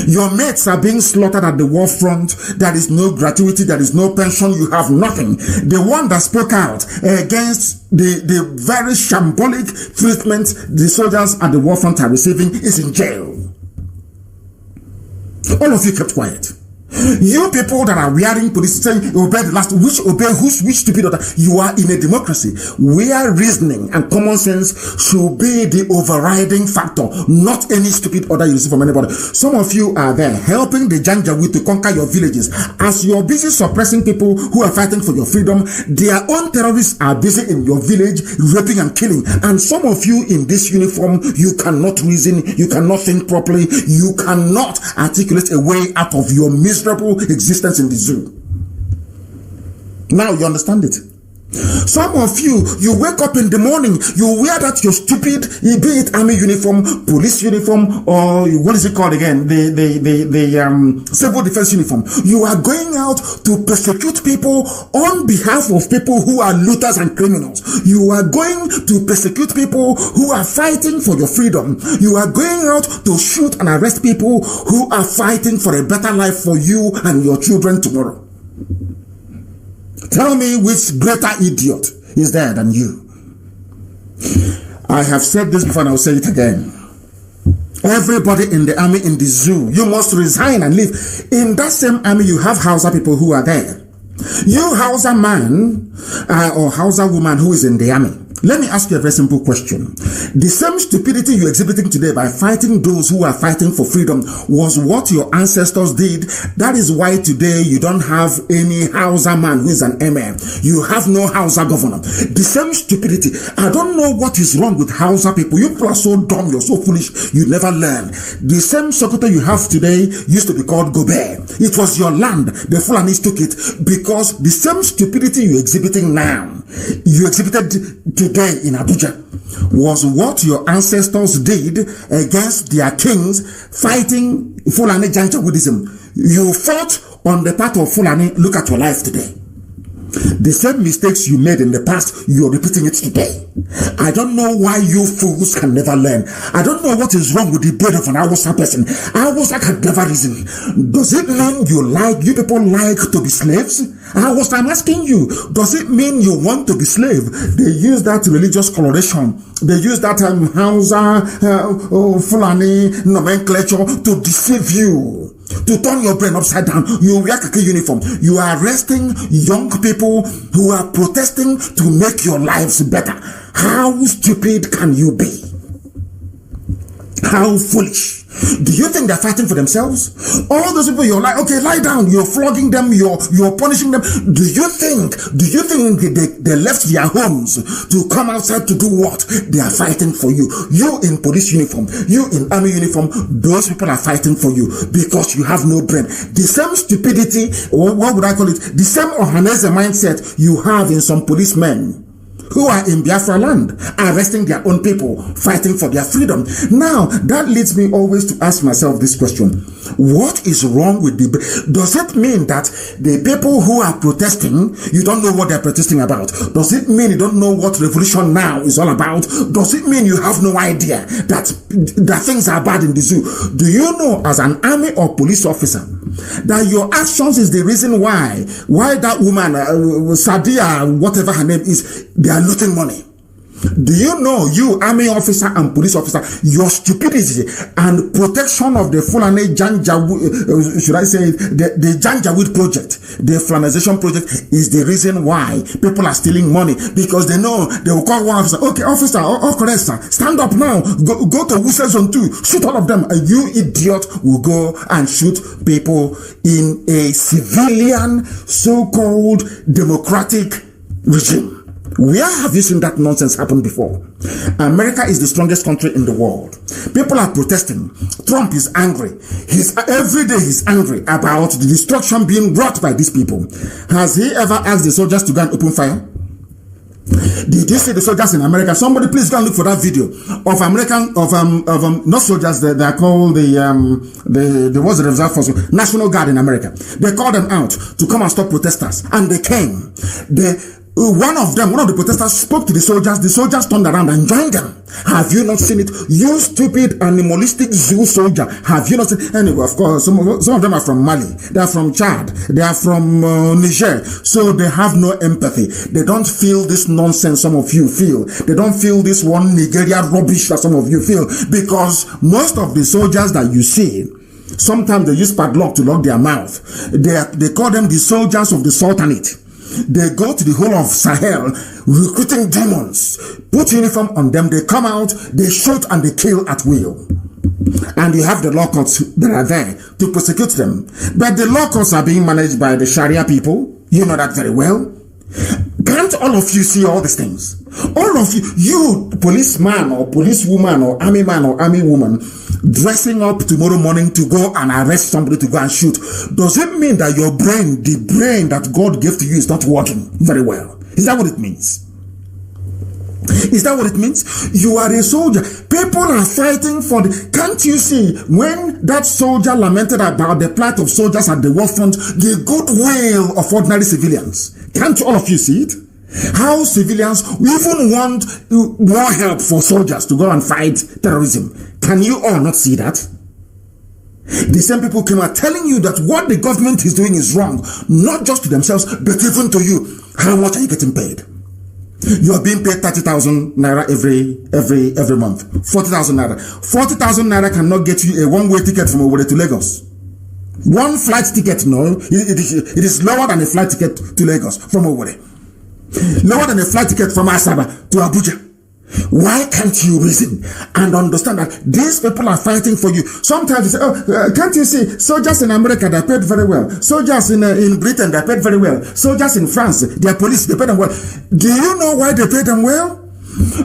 Your mates are being slaughtered at the war front. There is no gratuity. There is no pension. You have nothing. The one that spoke out against the very shambolic treatment the soldiers at the war front are receiving is in jail. All of you kept quiet. You people that are wearing police saying obey the last, which stupid order? You are in a democracy where reasoning and common sense should be the overriding factor, not any stupid order you receive from anybody. Some of you are there helping the Janjaweed to conquer your villages. As you're busy suppressing people who are fighting for your freedom, their own terrorists are busy in your village raping and killing. And some of you in this uniform, you cannot reason, you cannot think properly, you cannot articulate a way out of your miserable existence in the zoo. Now you understand it. Some of you wake up in the morning, you wear that your stupid, be it army uniform, police uniform, or what is it called again? The civil defense uniform. You are going out to persecute people on behalf of people who are looters and criminals. You are going to persecute people who are fighting for your freedom. You are going out to shoot and arrest people who are fighting for a better life for you and your children tomorrow. Tell me which greater idiot is there than you. I have said this before and I'll say it again. Everybody in the army, in the zoo, you must resign and leave. In that same army, you have Hausa people who are there. You Hausa man or Hausa woman who is in the army. Let me ask you a very simple question. The same stupidity you're exhibiting today by fighting those who are fighting for freedom was what your ancestors did. That is why today you don't have any Hausa man who is an ML. You have no Hausa governor. The same stupidity. I don't know what is wrong with Hausa people. You people are so dumb, you're so foolish, you never learn. The same Sokoto you have today used to be called Gobe. It was your land. The Fulanis took it because the same stupidity you're exhibiting now, you exhibited today in Abuja, was what your ancestors did against their kings fighting Fulani Janjaweedism. You fought on the part of Fulani. Look at your life today. The same mistakes you made in the past, you're repeating it today. I don't know why you fools can never learn. I don't know what is wrong with the brain of an Hausa person. Hausa can never reason. Does it mean you people like to be slaves? I'm asking you, does it mean you want to be slave? They use that religious coloration. They use that Hausa Fulani nomenclature to deceive you, to turn your brain upside down. You wear khaki uniform. You are arresting young people who are protesting to make your lives better. How stupid can you be? How foolish. Do you think they're fighting for themselves? All those people, you're like, okay, lie down, you're flogging them, you're punishing them. Do you think they left their homes to come outside to do what? They are fighting for you. You in police uniform, you in army uniform, those people are fighting for you because you have no brain. The same stupidity, or what would I call it? The same Ohanese mindset you have in some policemen who are in Biafra land, arresting their own people, fighting for their freedom. Now, that leads me always to ask myself this question. What is wrong with does it mean that the people who are protesting, you don't know what they're protesting about? Does it mean you don't know what revolution now is all about? Does it mean you have no idea that things are bad in the zoo? Do you know, as an army or police officer, that your actions is the reason why that woman, Sadia, whatever her name is, they are looting money? Do you know, you army officer and police officer, your stupidity and protection of the Fulani Janjaweed, should I say the Janjaweed project, the Fulanization project, is the reason why people are stealing money? Because they know they will call one officer, okay, officer, all correct, sir, stand up now, go to Wusser Zone 2, shoot all of them, and you idiot will go and shoot people in a civilian, so-called democratic regime. Where have you seen that nonsense happen before? America is the strongest country in the world. People are protesting. Trump is angry. Every day he's angry about the destruction being brought by these people. Has he ever asked the soldiers to go and open fire? Did you see the soldiers in America? Somebody please go and look for that video of not soldiers, they are called the what's the reserve force, National Guard in America. They called them out to come and stop protesters, and they came. One of the protesters spoke to the soldiers turned around and joined them. Have you not seen it? You stupid animalistic zoo soldier. Have you not seen it? Anyway, of course, some of them are from Mali. They are from Chad. They are from Niger. So they have no empathy. They don't feel this nonsense some of you feel. They don't feel this one Nigeria rubbish that some of you feel. Because most of the soldiers that you see, sometimes they use padlock to lock their mouth. They call them the soldiers of the Sultanate. They go to the whole of Sahel recruiting demons, put uniform on them, they come out, they shoot and they kill at will. And you have the law courts that are there to prosecute them. But the law courts are being managed by the Sharia people. You know that very well. Can't all of you see all these things? All of you policeman or policewoman or army man or army woman, dressing up tomorrow morning to go and arrest somebody to go and shoot. Does it mean that your brain, the brain that God gave to you, is not working very well? Is that what it means? Is that what it means? You are a soldier. People are fighting for can't you see when that soldier lamented about the plight of soldiers at the war front, the goodwill of ordinary civilians? Can't all of you see it? How civilians even want more help for soldiers to go and fight terrorism. Can you all not see that? The same people came out telling you that what the government is doing is wrong, not just to themselves, but even to you. How much are you getting paid? You are being paid 30,000 naira every month. 40,000 naira. 40,000 naira cannot get you a one-way ticket from Owerri to Lagos. One flight ticket, no, it is lower than a flight ticket to Lagos from Owerri. Lower than a flight ticket from Asaba to Abuja. Why can't you reason and understand that these people are fighting for you? Sometimes you say, can't you see soldiers in America, they're paid very well. Soldiers in Britain, they're paid very well. Soldiers in France, their police, they pay them well. Do you know why they pay them well?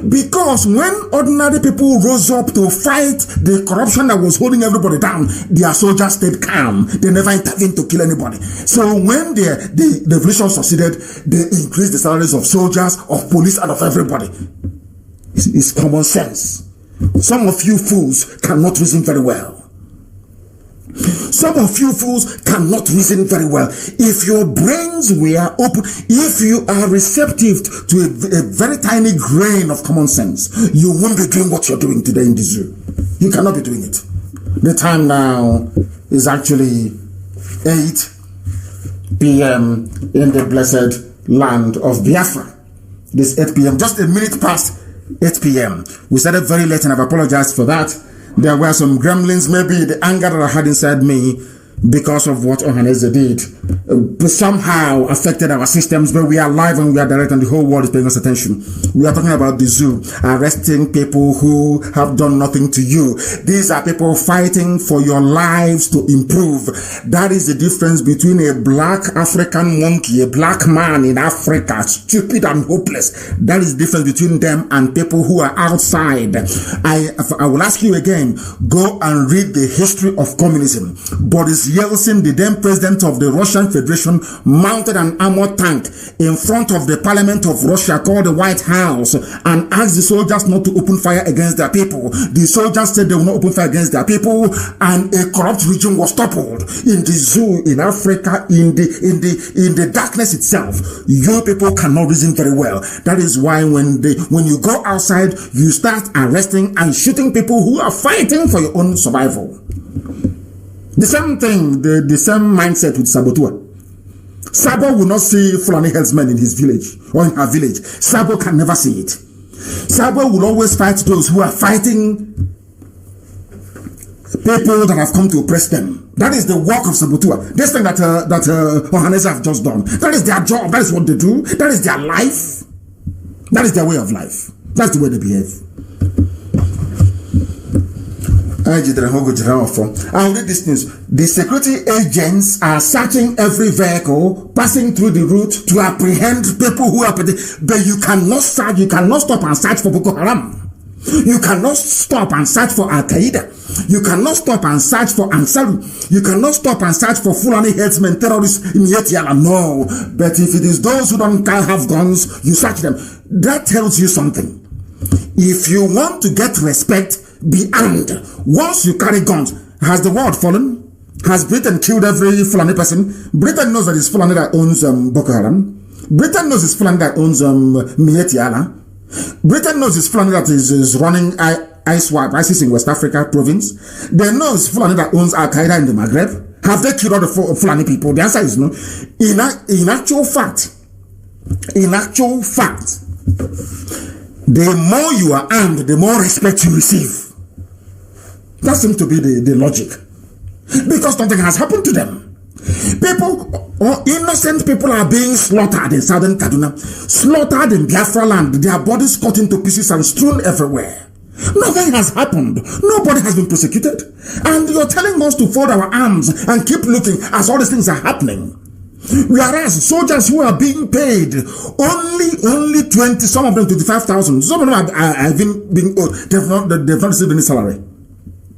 Because when ordinary people rose up to fight the corruption that was holding everybody down, their soldiers stayed calm. They never intervened to kill anybody. So when the revolution succeeded, they increased the salaries of soldiers, of police, and of everybody. It's common sense. Some of you fools cannot reason very well. Some of you fools cannot reason very well. If your brains were open, if you are receptive to a very tiny grain of common sense, you won't be doing what you're doing today in the zoo. You cannot be doing it. The time now is actually 8 p.m. in the blessed land of Biafra. This 8 p.m., just a minute past 8 p.m. We started very late and I've apologized for that. There were some gremlins, maybe the anger that I had inside me because of what Ohaneze did, somehow affected our systems, but we are live and we are direct and the whole world is paying us attention. We are talking about the zoo, arresting people who have done nothing to you. These are people fighting for your lives to improve. That is the difference between a black African monkey, a black man in Africa, stupid and hopeless. That is the difference between them and people who are outside. I will ask you again, go and read the history of communism. Boris Yeltsin, the then president of the Russian Federation, mounted an armored tank in front of the parliament of Russia called the White House and asked the soldiers not to open fire against their people. The soldiers said they will not open fire against their people, and a corrupt regime was toppled in the zoo in Africa, in the darkness itself. You people cannot reason very well. That is why when you go outside, you start arresting and shooting people who are fighting for your own survival. The same thing, the same mindset with Sabotua. Sabo will not see Fulani herdsmen in his village or in her village. Sabo can never see it. Sabo will always fight those who are fighting people that have come to oppress them. That is the work of Sabotua. This thing that Ohaneze have just done. That is their job. That is what they do. That is their life. That is their way of life. That's the way they behave. I'll read these things. The security agents are searching every vehicle passing through the route to apprehend people who are, but you cannot search, you cannot stop and search for Boko Haram. You cannot stop and search for Al Qaeda. You cannot stop and search for Ansaru. You cannot stop and search for Fulani herdsmen, terrorists in Yetiala. No. But if it is those who don't have guns, you search them. That tells you something. If you want to get respect, be armed. Once you carry guns, has the world fallen? Has Britain killed every Fulani person? Britain knows that it's Fulani that owns Boko Haram. Britain knows it's Fulani that owns Mietiala. Britain knows it's Fulani that is running ISIS in West Africa province. They know it's Fulani that owns Al Qaeda in the Maghreb. Have they killed all the Fulani people? The answer is no. In actual fact, the more you are armed, the more respect you receive. That seems to be the logic. Because something has happened to them. People, or innocent people, are being slaughtered in southern Kaduna, slaughtered in Biafra land, their bodies cut into pieces and strewn everywhere. Nothing has happened. Nobody has been prosecuted. And you're telling us to fold our arms and keep looking as all these things are happening. Whereas soldiers who are being paid only 20, some of them 25,000, some of them have they've not received any salary.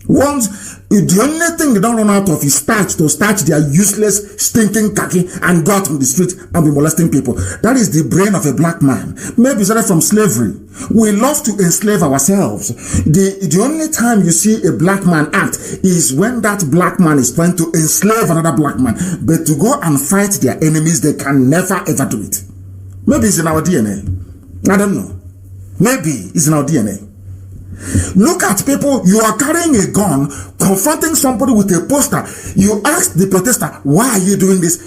Once, the only thing they don't run out of is to starch their useless, stinking khaki and go out on the street and be molesting people. That is the brain of a black man. Maybe started from slavery. We love to enslave ourselves. The only time you see a black man act is when that black man is trying to enslave another black man. But to go and fight their enemies, they can never ever do it. Maybe it's in our DNA. I don't know. Maybe it's in our DNA. Look at people, you are carrying a gun, confronting somebody with a poster. You ask the protester, why are you doing this?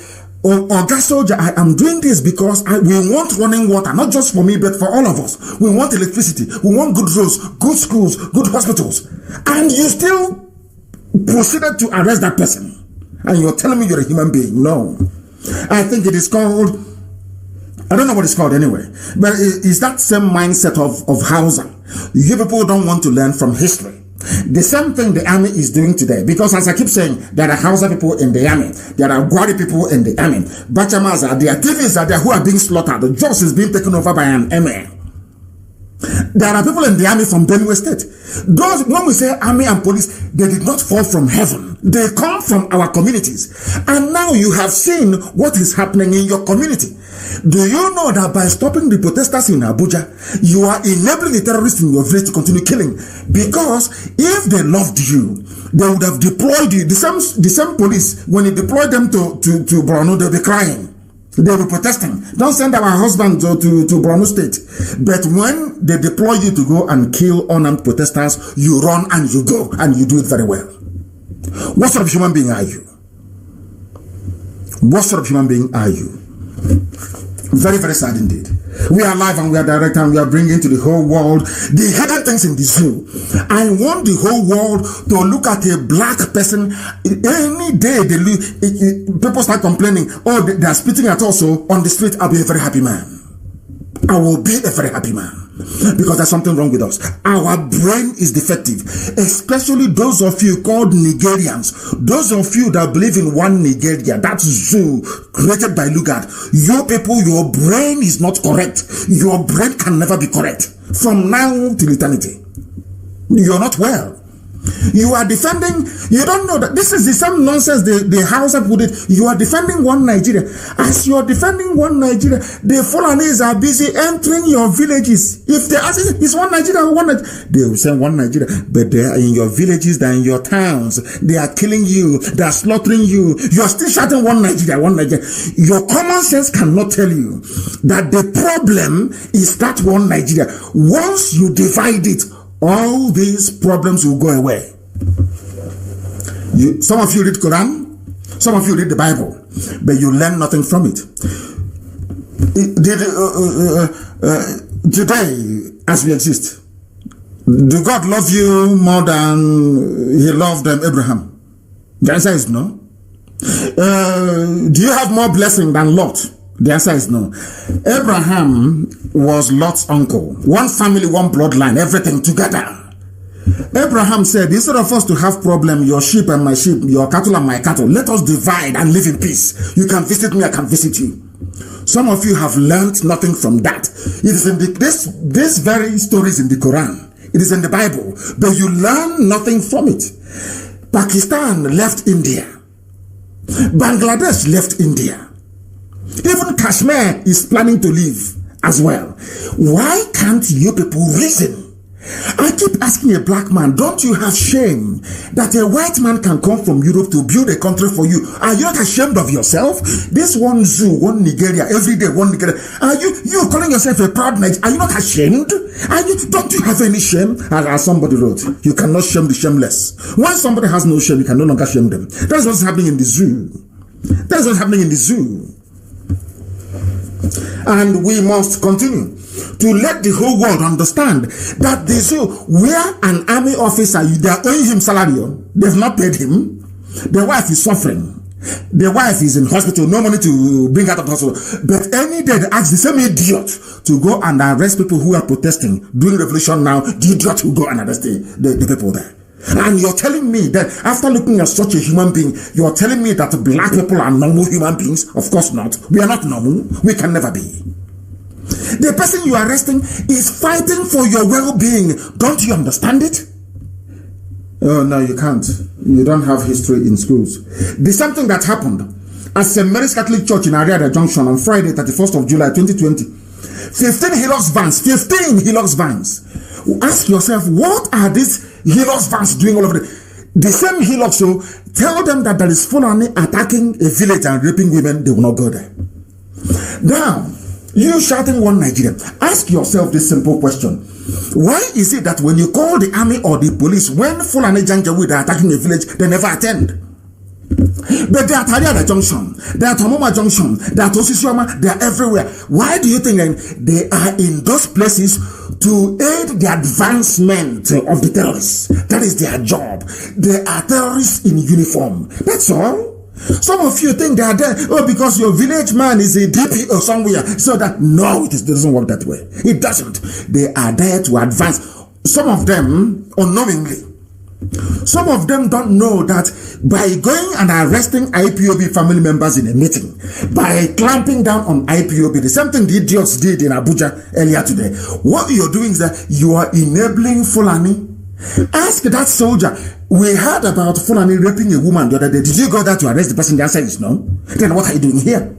Oga soldier, I am doing this because we want running water, not just for me, but for all of us. We want electricity. We want good roads, good schools, good hospitals. And you still proceeded to arrest that person. And you're telling me you're a human being. No. I think it is called, I don't know what it's called anyway, but it's that same mindset of Hausa. You people don't want to learn from history. The same thing the army is doing today, because as I keep saying, there are Hausa people in the army, there are Gwari people in the army, Bachamas are there, TVs are there who are being slaughtered, the Jos is being taken over by an MA. There are people in the army from Benue State. Those, when we say army and police, they did not fall from heaven. They come from our communities. And now you have seen what is happening in your community. Do you know that by stopping the protesters in Abuja, you are enabling the terrorists in your village to continue killing? Because if they loved you, they would have deployed you. The same police, when you deploy them to Borno, they'll be crying. They will be protesting. Don't send our husbands to Borno State. But when they deploy you to go and kill unarmed protesters, you run and you go, and you do it very well. What sort of human being are you? What sort of human being are you? Very, very sad indeed. We are live and we are direct and we are bringing to the whole world the hidden things in the zoo. I want the whole world to look at a black person. Any day people start complaining, oh, they are spitting at us on the street, I'll be a very happy man. I will be a very happy man. Because there's something wrong with us. Our brain is defective. Especially those of you called Nigerians. Those of you that believe in one Nigeria. That zoo created by Lugard. You people, your brain is not correct. Your brain can never be correct. From now till eternity. You're not well. You are defending, you don't know that this is the same nonsense the Hausa put it. You are defending one Nigeria. As you are defending one Nigeria, the Fulanis are busy entering your villages. If they ask, is one Nigeria or one Nigeria? They will say one Nigeria, but they are in your villages, they are in your towns. They are killing you, they are slaughtering you. You are still shouting one Nigeria, one Nigeria. Your common sense cannot tell you that the problem is that one Nigeria. Once you divide it, all these problems will go away. Some of you read Quran, some of you read the Bible, but you learn nothing from it. Today, as we exist, do God love you more than he loved Abraham? The answer is no. Do you have more blessing than Lot? The answer is no. Abraham was Lot's uncle. One family, one bloodline, everything together. Abraham said, instead of us to have problem, your sheep and my sheep, your cattle and my cattle, let us divide and live in peace. You can visit me, I can visit you. Some of you have learned nothing from that. It is in this very story is in the Quran. It is in the Bible, but you learn nothing from it. Pakistan left India. Bangladesh left India. Even Kashmir is planning to leave as well. Why can't you people reason? I keep asking a black man, don't you have shame that a white man can come from Europe to build a country for you? Are you not ashamed of yourself? This one zoo, one Nigeria, every day one Nigeria. Are you calling yourself a proud Nigerian? Are you not ashamed? Don't you have any shame? As somebody wrote, you cannot shame the shameless. When somebody has no shame, you can no longer shame them. That's what's happening in the zoo. That's what's happening in the zoo. And we must continue to let the whole world understand that the zoo, where an army officer, they are owing him salary, they've not paid him, the wife is suffering, the wife is in hospital, no money to bring out of the hospital, but any day they ask the same idiot to go and arrest people who are protesting during revolution now, the idiot will go and arrest the people there. And you're telling me that after looking at such a human being, you're telling me that black people are normal human beings? Of course not. We are not normal. We can never be. The person you are arresting is fighting for your well-being. Don't you understand it? Oh, no, you can't. You don't have history in schools. There's something that happened at St. Mary's Catholic Church in Ariada Junction on Friday, 31st of July, 2020. 15 Hilux vans. 15 Hilux vans. Ask yourself, what are these Hilux vans doing all over the same Hilux? So tell them that there is Fulani attacking a village and raping women, they will not go there. Now, you shouting one Nigeria. Ask yourself this simple question. Why is it that when you call the army or the police, when Fulani Janjaweed are attacking a village, they never attend? But they are at Ariada Junction, they are at Tomoma Junction, they are at Osisioma, they are everywhere. Why do you think they are in those places to aid the advancement of the terrorists? That is their job. They are terrorists in uniform. That's all. Some of you think they are there, because your village man is a DP or somewhere. So that, no, it doesn't work that way. It doesn't. They are there to advance. Some of them, unknowingly, some of them don't know that by going and arresting IPOB family members in a meeting, by clamping down on IPOB, the same thing the idiots did in Abuja earlier today, what you're doing is that you are enabling Fulani. Ask that soldier, we heard about Fulani raping a woman the other day. Did you go there to arrest the person? The answer is no. Then what are you doing here?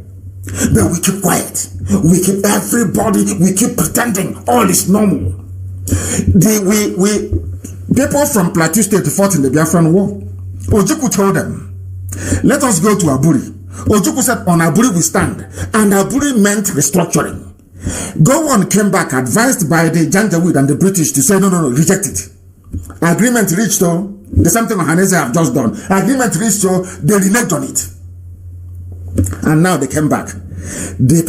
But we keep quiet. We keep we keep pretending all is normal. People from Plateau State fought in the Biafran War. Ojukwu told them, let us go to Aburi. Ojukwu said, on Aburi we stand. And Aburi meant restructuring. Gowon came back advised by the Janjaweed and the British to say, no, reject it. Agreement reached, the same thing Ohanese have just done. Agreement reached, they reneged on it. And now they came back. The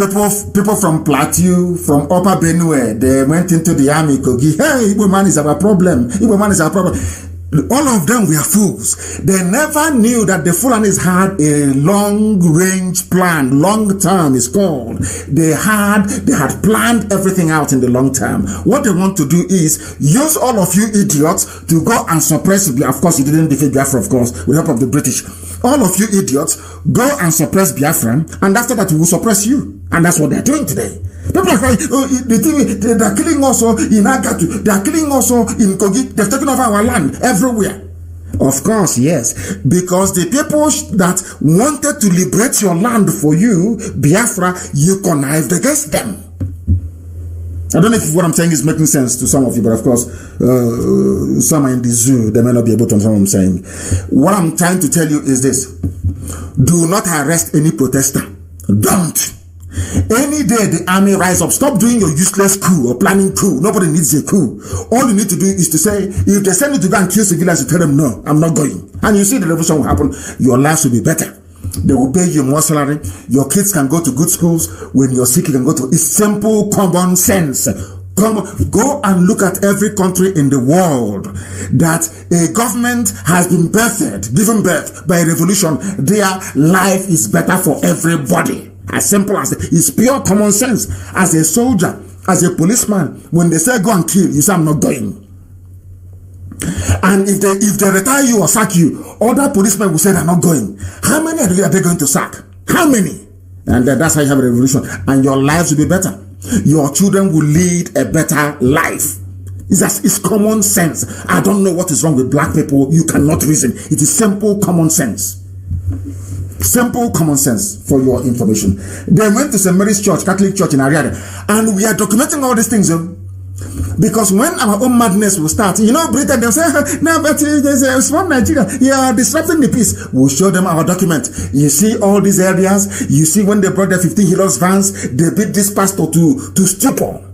people from Plateau, from Upper Benue, they went into the army. Kogi, hey, Igbo man is our problem. Igbo man is our problem. All of them were fools. They never knew that the Fulanis had a long-range plan. Long-term is called. They had planned everything out in the long term. What they want to do is use all of you idiots to go and suppress. Of course, you didn't defeat Biafra, of course, with the help of the British. All of you idiots go and suppress Biafra, and after that, we will suppress you. And that's what they're doing today. People are crying, oh, they're killing us in Agatu, they're killing us in Kogi, they've taken over our land everywhere. Of course, yes, because the people that wanted to liberate your land for you, Biafra, you connived against them. I don't know if what I'm saying is making sense to some of you, but of course, some are in the zoo, they may not be able to understand what I'm saying. What I'm trying to tell you is this: do not arrest any protester. Don't. Any day the army rise up, stop doing your useless coup or planning coup. Nobody needs a coup. All you need to do is to say, if they send you to go and kill civilians, you tell them, no, I'm not going. And you see the revolution will happen. Your lives will be better. They will pay you more salary. Your kids can go to good schools. When you're sick, you can go to. It's simple common sense. Go and look at every country in the world that a government has been given birth by a revolution. Their life is better for everybody. As simple as that. It's pure common sense. As a soldier, as a policeman, when they say go and kill, you say I'm not going. And if they retire you or sack you, other policemen will say they're not going. How many are they going to sack? How many? And that's how you have a revolution. And your lives will be better. Your children will lead a better life. It's common sense. I don't know what is wrong with black people. You cannot reason. It is simple common sense. Simple common sense for your information. They went to St. Mary's Church, Catholic Church in Ariada, and we are documenting all these things. Because when our own madness will start, Britain, they'll say, no, but it's from Nigeria. You are disrupting the peace. We'll show them our document. You see all these areas. You see when they brought the 15 Hilux vans, they beat this pastor to stupor.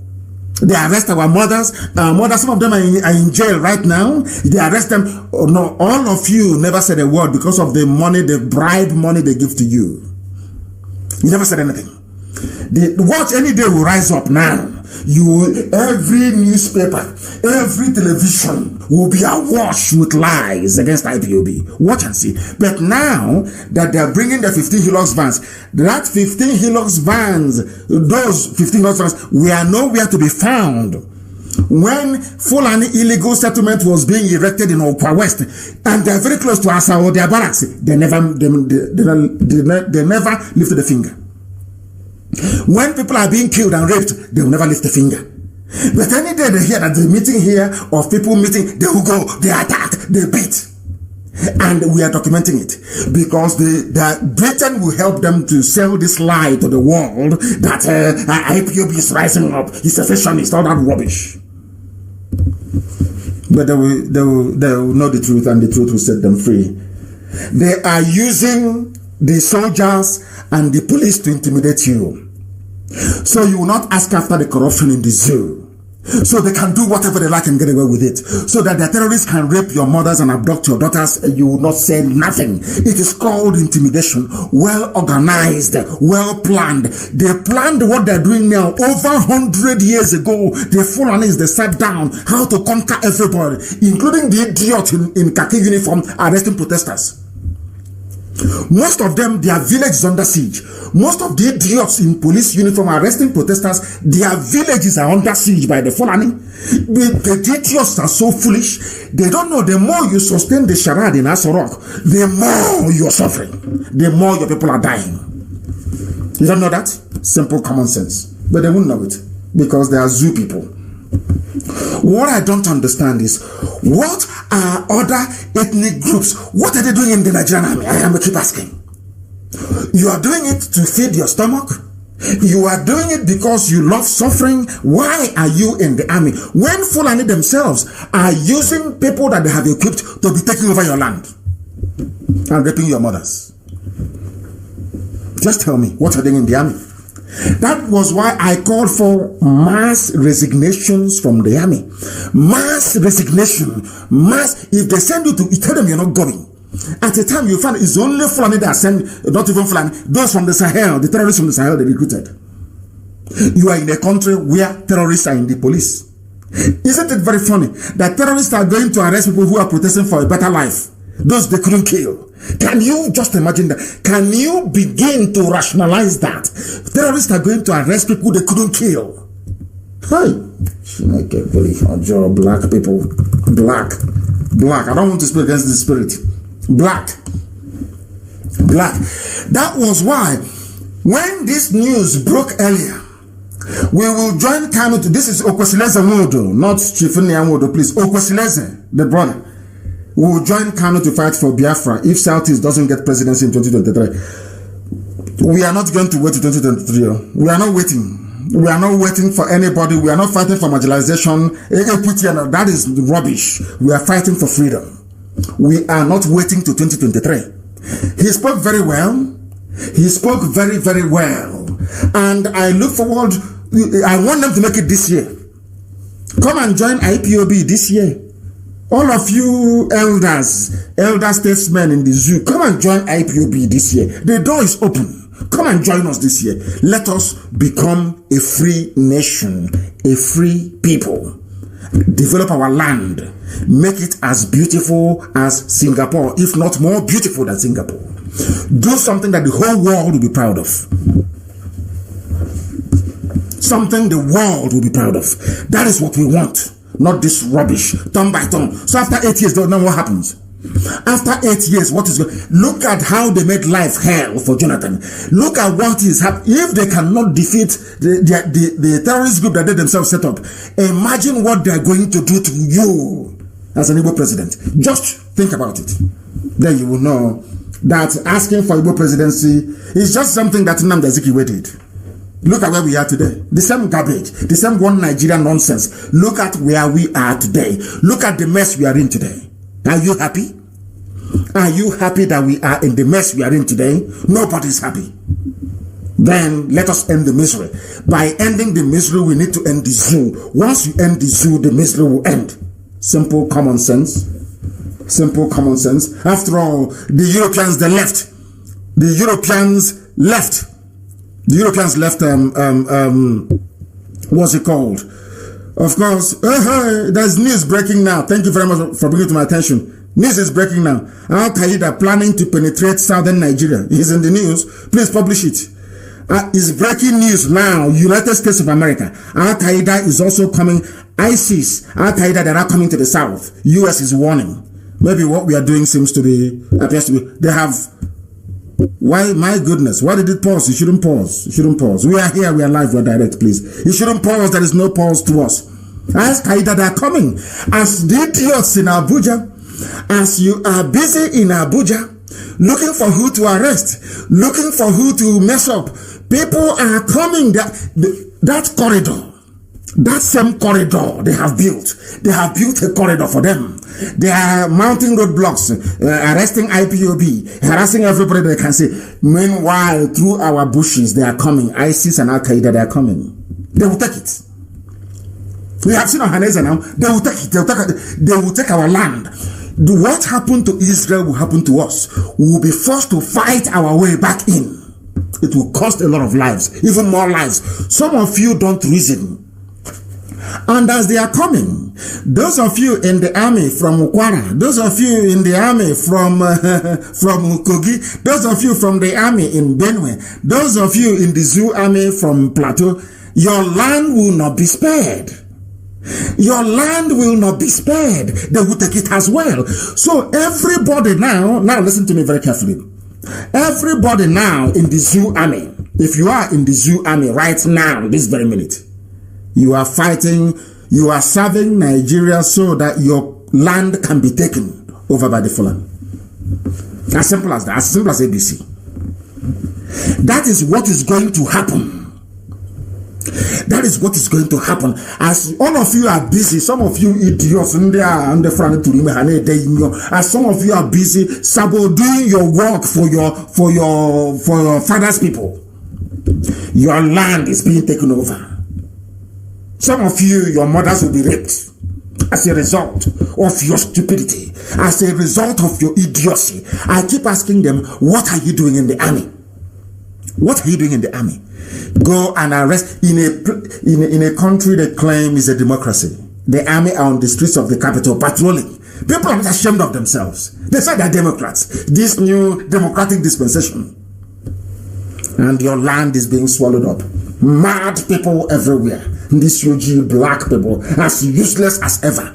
They arrest our mothers. Some of them are in jail right now. They arrest them. Oh, no, all of you never said a word because of the money, the bribe money they give to you. You never said anything. Watch any day will rise up now. Every newspaper, every television will be awash with lies against IPOB. Watch and see. But now that they are bringing the 15 Hilux vans, those 15 Hilux vans were nowhere to be found. When Fulani illegal settlement was being erected in Okwa West, and they're very close to Asao, their barracks, they never lifted a finger. When people are being killed and raped, they will never lift a finger. But any day they hear that the meeting here of people meeting, they will go, they attack, they beat. And we are documenting it because the Britain will help them to sell this lie to the world that IPOB is rising up, it's a secessionist, all that rubbish. But they will know the truth, and the truth will set them free. They are using the soldiers and the police to intimidate you. So you will not ask after the corruption in the zoo. So they can do whatever they like and get away with it. So that the terrorists can rape your mothers and abduct your daughters and you will not say nothing. It is called intimidation. Well organized, well planned. They planned what they're doing now over 100 years ago. The Fulanis, they sat down how to conquer everybody, including the idiot in khaki uniform arresting protesters. Most of them, their village is under siege. Most of the idiots in police uniform arresting protesters, their villages are under siege by the Fulani. The idiots are so foolish. They don't know the more you sustain the charade in Asorok, the more you're suffering. The more your people are dying. You don't know that? Simple common sense. But they won't know it because they are zoo people. What I don't understand is, what are other ethnic groups? What are they doing in the Nigerian army? I am keep asking. You are doing it to feed your stomach. You are doing it because you love suffering. Why are you in the army? When Fulani themselves are using people that they have equipped to be taking over your land and raping your mothers. Just tell me, what are they in the army? That was why I called for mass resignations from the army. Mass resignation. If they send you to, tell them you're not going. At a time you find it's only Fulani that send, not even Fulani, those from the Sahel, the terrorists from the Sahel they recruited. You are in a country where terrorists are in the police. Isn't it very funny that terrorists are going to arrest people who are protesting for a better life? Those they couldn't kill. Can you just imagine that? Can you begin to rationalize that? Terrorists are going to arrest people they couldn't kill. Hey, black people, black. I don't want to speak against the spirit. Black. That was why when this news broke earlier, we will join Kanu to, this is Okwesileze Nwodo, not Chifuni Nwodo, please. Okwesileze, the brother. We will join Kanu to fight for Biafra if Southeast doesn't get presidency in 2023. We are not going to wait to 2023. We are not waiting. We are not waiting for anybody. We are not fighting for marginalization, equity, and that is rubbish. We are fighting for freedom. We are not waiting to 2023. He spoke very well. He spoke very, very well. And I look forward, I want them to make it this year. Come and join IPOB this year. All of you elder statesmen in the zoo, come and join IPOB this year. The door is open. Come and join us this year. Let us become a free nation, a free people. Develop our land. Make it as beautiful as Singapore, if not more beautiful than Singapore. Do something that the whole world will be proud of. Something the world will be proud of. That is what we want. Not this rubbish, turn by turn. So after 8 years, then what happens? After 8 years, what is going? Look at how they made life hell for Jonathan. Look at what is happening. If they cannot defeat the terrorist group that they themselves set up, imagine what they are going to do to you as an Igbo president. Just think about it. Then you will know that asking for Igbo presidency is just something that Nnamdi Azikiwe did. Look at where we are today. The same garbage, the same one Nigeria nonsense. Look at where we are today. Look at the mess we are in today. Are you happy? Are you happy that we are in the mess we are in today? Nobody's happy. Then let us end the misery. By ending the misery, we need to end the zoo. Once you end the zoo, the misery will end. Simple common sense. Simple common sense. After all, the Europeans, they left. The Europeans left. The Europeans left, what's it called? Of course, there's news breaking now. Thank you very much for bringing it to my attention. News is breaking now. Al-Qaeda planning to penetrate southern Nigeria. It's in the news. Please publish it. It's breaking news now. United States of America. Al-Qaeda is also coming. ISIS, Al-Qaeda, they're not coming to the south. US is warning. Maybe what we are doing appears to be, they have. Why, my goodness, why did it pause? You shouldn't pause. You shouldn't pause. We are here, we are live, we are direct, please. You shouldn't pause, there is no pause to us. As Qaeda, they are coming. As the idiots in Abuja, as you are busy in Abuja, looking for who to arrest, looking for who to mess up, people are coming. That corridor, that same corridor they have built a corridor for them. They are mounting roadblocks, arresting IPOB, harassing everybody they can see. Meanwhile, through our bushes, they are coming. ISIS and Al-Qaeda, they are coming. They will take it. We have seen on Haneza now. They will take it. They will take our land. What happened to Israel will happen to us. We will be forced to fight our way back in. It will cost a lot of lives, even more lives. Some of you don't reason. And as they are coming, those of you in the army from Ukwara, those of you in the army from Kogi, those of you from the army in Benue, those of you in the zoo army from Plateau, your land will not be spared. Your land will not be spared. They will take it as well. So everybody now listen to me very carefully. Everybody now in the zoo army, if you are in the zoo army right now, this very minute, you are fighting, you are serving Nigeria so that your land can be taken over by the Fulani. As simple as that, as simple as ABC. That is what is going to happen. That is what is going to happen. As all of you are busy, some of you idiots, as some of you are busy doing your work for your father's people, your land is being taken over. Some of you, your mothers will be raped as a result of your stupidity, as a result of your idiocy, I keep asking them, what are you doing in the army? What are you doing in the army? Go and arrest in a country they claim is a democracy. The army are on the streets of the capital patrolling. People are ashamed of themselves. They say they're Democrats. This new democratic dispensation. And your land is being swallowed up. Mad people everywhere. These huge black people, as useless as ever.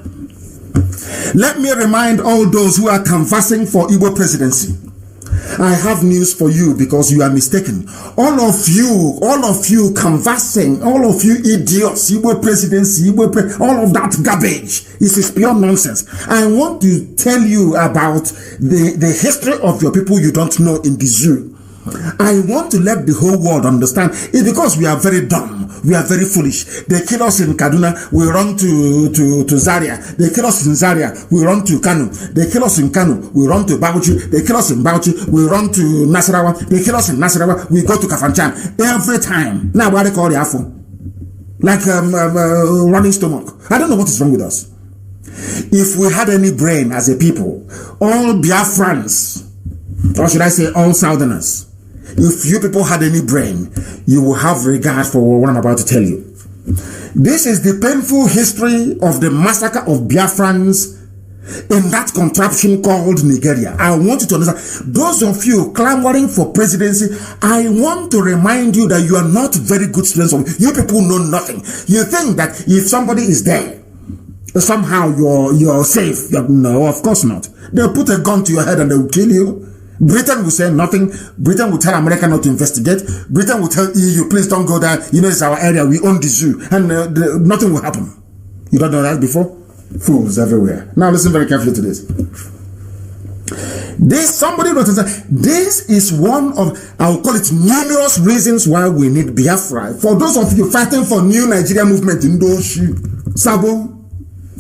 Let me remind all those who are canvassing for Igbo presidency. I have news for you because you are mistaken. All of you canvassing, all of you idiots, Igbo presidency, all of that garbage. This is pure nonsense. I want to tell you about the history of your people you don't know in the zoo. I want to let the whole world understand. It's because we are very dumb. We are very foolish. They kill us in Kaduna, we run to Zaria. They kill us in Zaria, we run to Kanu. They kill us in Kanu, we run to Bauchi. They kill us in Bauchi, we run to Nasarawa. They kill us in Nasarawa, we go to Kafanchan. Every time. Now what they call the Afro. Like running stomach. I don't know what is wrong with us. If we had any brain as a people, all Biafrans, or should I say all Southerners, if you people had any brain, you will have regard for what I'm about to tell you. This is the painful history of the massacre of Biafrans in that contraption called Nigeria. I want you to understand. Those of you clamoring for presidency, I want to remind you that you are not very good students. You people know nothing. You think that if somebody is there, somehow you're safe. No, of course not. They'll put a gun to your head and they will kill you. Britain will say nothing. Britain will tell America not to investigate. Britain will tell EU, please don't go there. You know, it's our area. We own the zoo. And nothing will happen. You don't know that before? Fools everywhere. Now listen very carefully to this. Somebody wrote, this is one of, I will call it numerous reasons why we need Biafra. For those of you fighting for new Nigeria movement in Doshi, Sabo,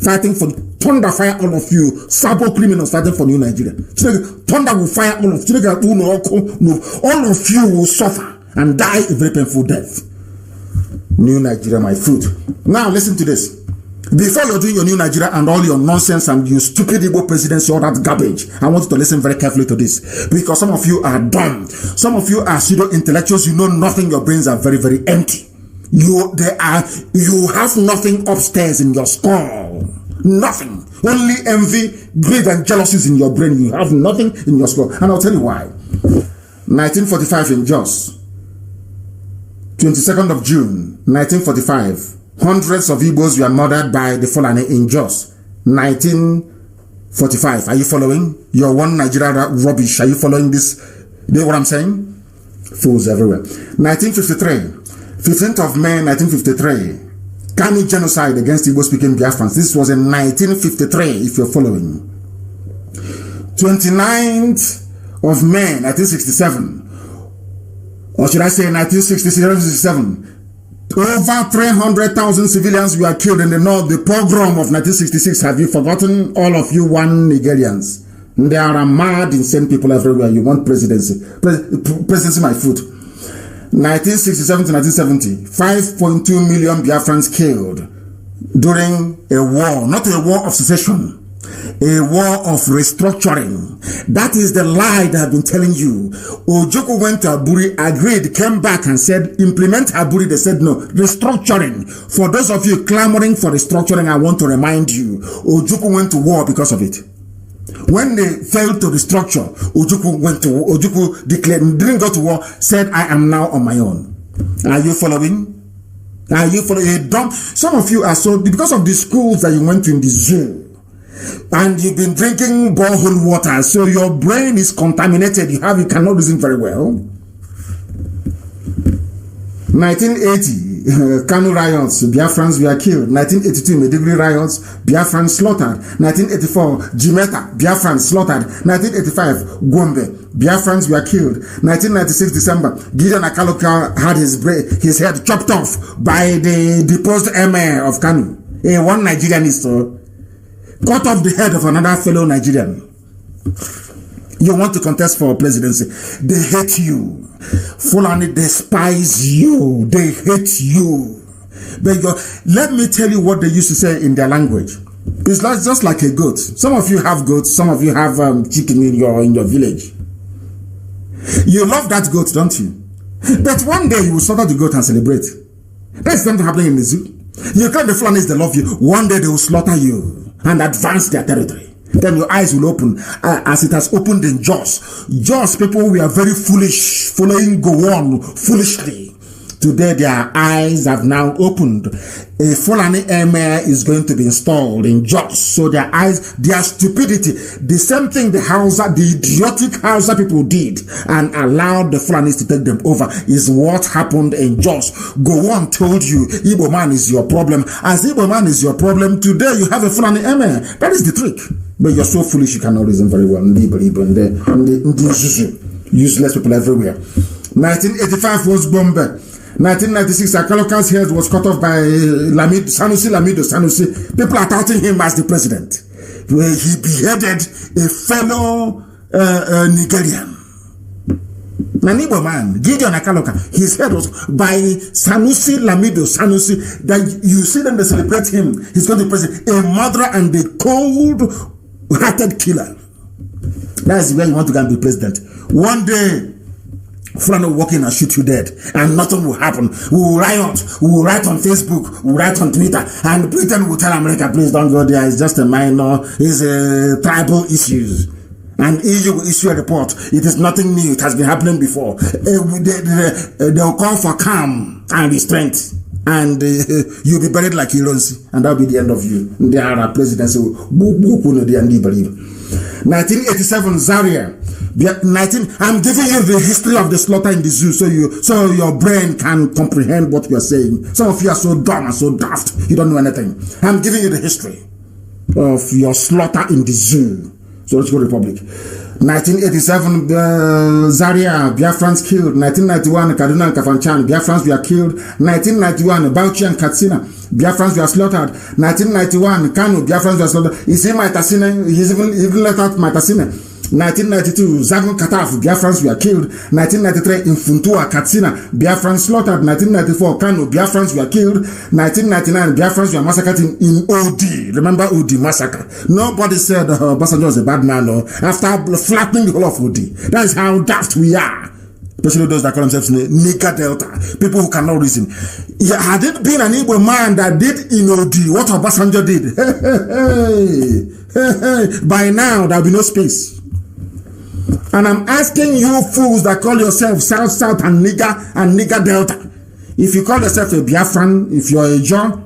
fighting for thunder, fire all of you, Sabo criminals fighting for new Nigeria. Thunder will fire all of you. All of you will suffer and die a very painful death. New Nigeria, my food. Now listen to this. Before you're doing your new Nigeria and all your nonsense and your stupid Igbo presidency, all that garbage, I want you to listen very carefully to this. Because some of you are dumb. Some of you are pseudo-intellectuals. You know nothing. Your brains are very, very empty. You have nothing upstairs in your skull. Nothing. Only envy, greed, and jealousies in your brain. You have nothing in your skull. And I'll tell you why. 1945 in Jos. 22nd of June, 1945. Hundreds of Igbos were murdered by the Fulani in Jos. 1945. Are you following? Your one Nigeria rubbish. Are you following this? Do you know what I'm saying? Fools everywhere. 1953. 15th of May, 1953. Kanu genocide against Igbo-speaking Biafrans. This was in 1953, if you're following. 29th of May, 1967. Or should I say 1967? Over 300,000 civilians were killed in the north. The pogrom of 1966. Have you forgotten? All of you one Nigerians. There are mad, insane people everywhere. You want presidency. Presidency, my foot. 1967 to 1970, 5.2 million Biafrans killed during a war, not a war of secession, a war of restructuring. That is the lie that I've been telling you. Ojukwu went to Aburi, agreed, came back and said, implement Aburi. They said no, restructuring. For those of you clamoring for restructuring, I want to remind you, Ojukwu went to war because of it. When they failed to restructure, Ojukwu declared, didn't go to war, said, I am now on my own. Are you following? Are you following? Some of you are so, because of the schools that you went to in the zoo, and you've been drinking borehole water, so your brain is contaminated. You cannot reason very well. 1980, Kanu riots, Biafrans were killed. 1982, Maiduguri riots, Biafrans slaughtered. 1984, Jimeta, Biafrans slaughtered. 1985, Gombe, Biafrans were killed. 1996, December, Gideon Akaloka had his head chopped off by the deposed emir of Kanu. One Nigerianist cut off the head of another fellow Nigerian. You want to contest for presidency. They hate you. Fulani despise you. They hate you. But let me tell you what they used to say in their language. It's like, just like a goat. Some of you have goats, some of you have chicken in your village. You love that goat, don't you? But one day you will slaughter the goat and celebrate. That's something happening in the zoo. You claim the Fulanis, they love you. One day they will slaughter you and advance their territory. Then your eyes will open as it has opened in Jos. Jos people were very foolish, following Gowon foolishly. Today their eyes have now opened. A Fulani emir is going to be installed in Jos. So their eyes, their stupidity, the same thing the idiotic Hausa people did and allowed the Fulanis to take them over is what happened in Jos. Gowon told you, Igbo man is your problem. As Igbo man is your problem, today you have a Fulani emir. That is the trick. But you're so foolish you cannot reason very well. Useless people everywhere. 1985 was Bombe. 1996, Akalokan's head was cut off by Sanusi Lamido. People are touting him as the president. He beheaded a fellow Nigerian. An Igbo man, Gideon Akaloka, his head was by Sanusi Lamido. That you see them, they celebrate him. He's going to be president. A murderer and a cold-hearted killer. That's where you want to go and be president. One day, Fulani will walk in and shoot you dead, and nothing will happen. We will riot, we will write on Facebook, we will write on Twitter, and Britain will tell America, please don't go there, it's just a minor, it's a tribal issues. And EU will issue a report. It is nothing new, it has been happening before. They will call for calm and restraint, and you'll be buried like Ironsi, and that will be the end of you. There are presidency. 1987 Zaria. I'm giving you the history of the slaughter in the zoo so your brain can comprehend what we are saying. Some of you are so dumb and so daft, you don't know anything. I'm giving you the history of your slaughter in the zoo. So let's go Republic. 1987 Zaria, Biafrans killed. 1991 Kaduna and Kafanchan, Biafrans were killed. 1991 Bauchi and Katsina, Biafrans were slaughtered. 1991 Kano, Biafrans were slaughtered. You see Maitasine, he's even let out Maitasine. 1992, Zagun Kataf, Biafrans were killed. 1993, in Funtua, Katsina, Biafrans slaughtered. 1994, Kano, Biafrans were killed. 1999, Biafrans were massacred in OD. Remember OD massacre? Nobody said Obasanjo was a bad man, no. After flattening the whole of OD. That is how daft we are. Especially those that call themselves Nika Delta. People who cannot reason. Yeah, had it been an Igbo man that did in OD what Obasanjo did, by now there will be no space. And I'm asking you fools that call yourself South and Nigger Delta. If you call yourself a Biafran, if you're a John,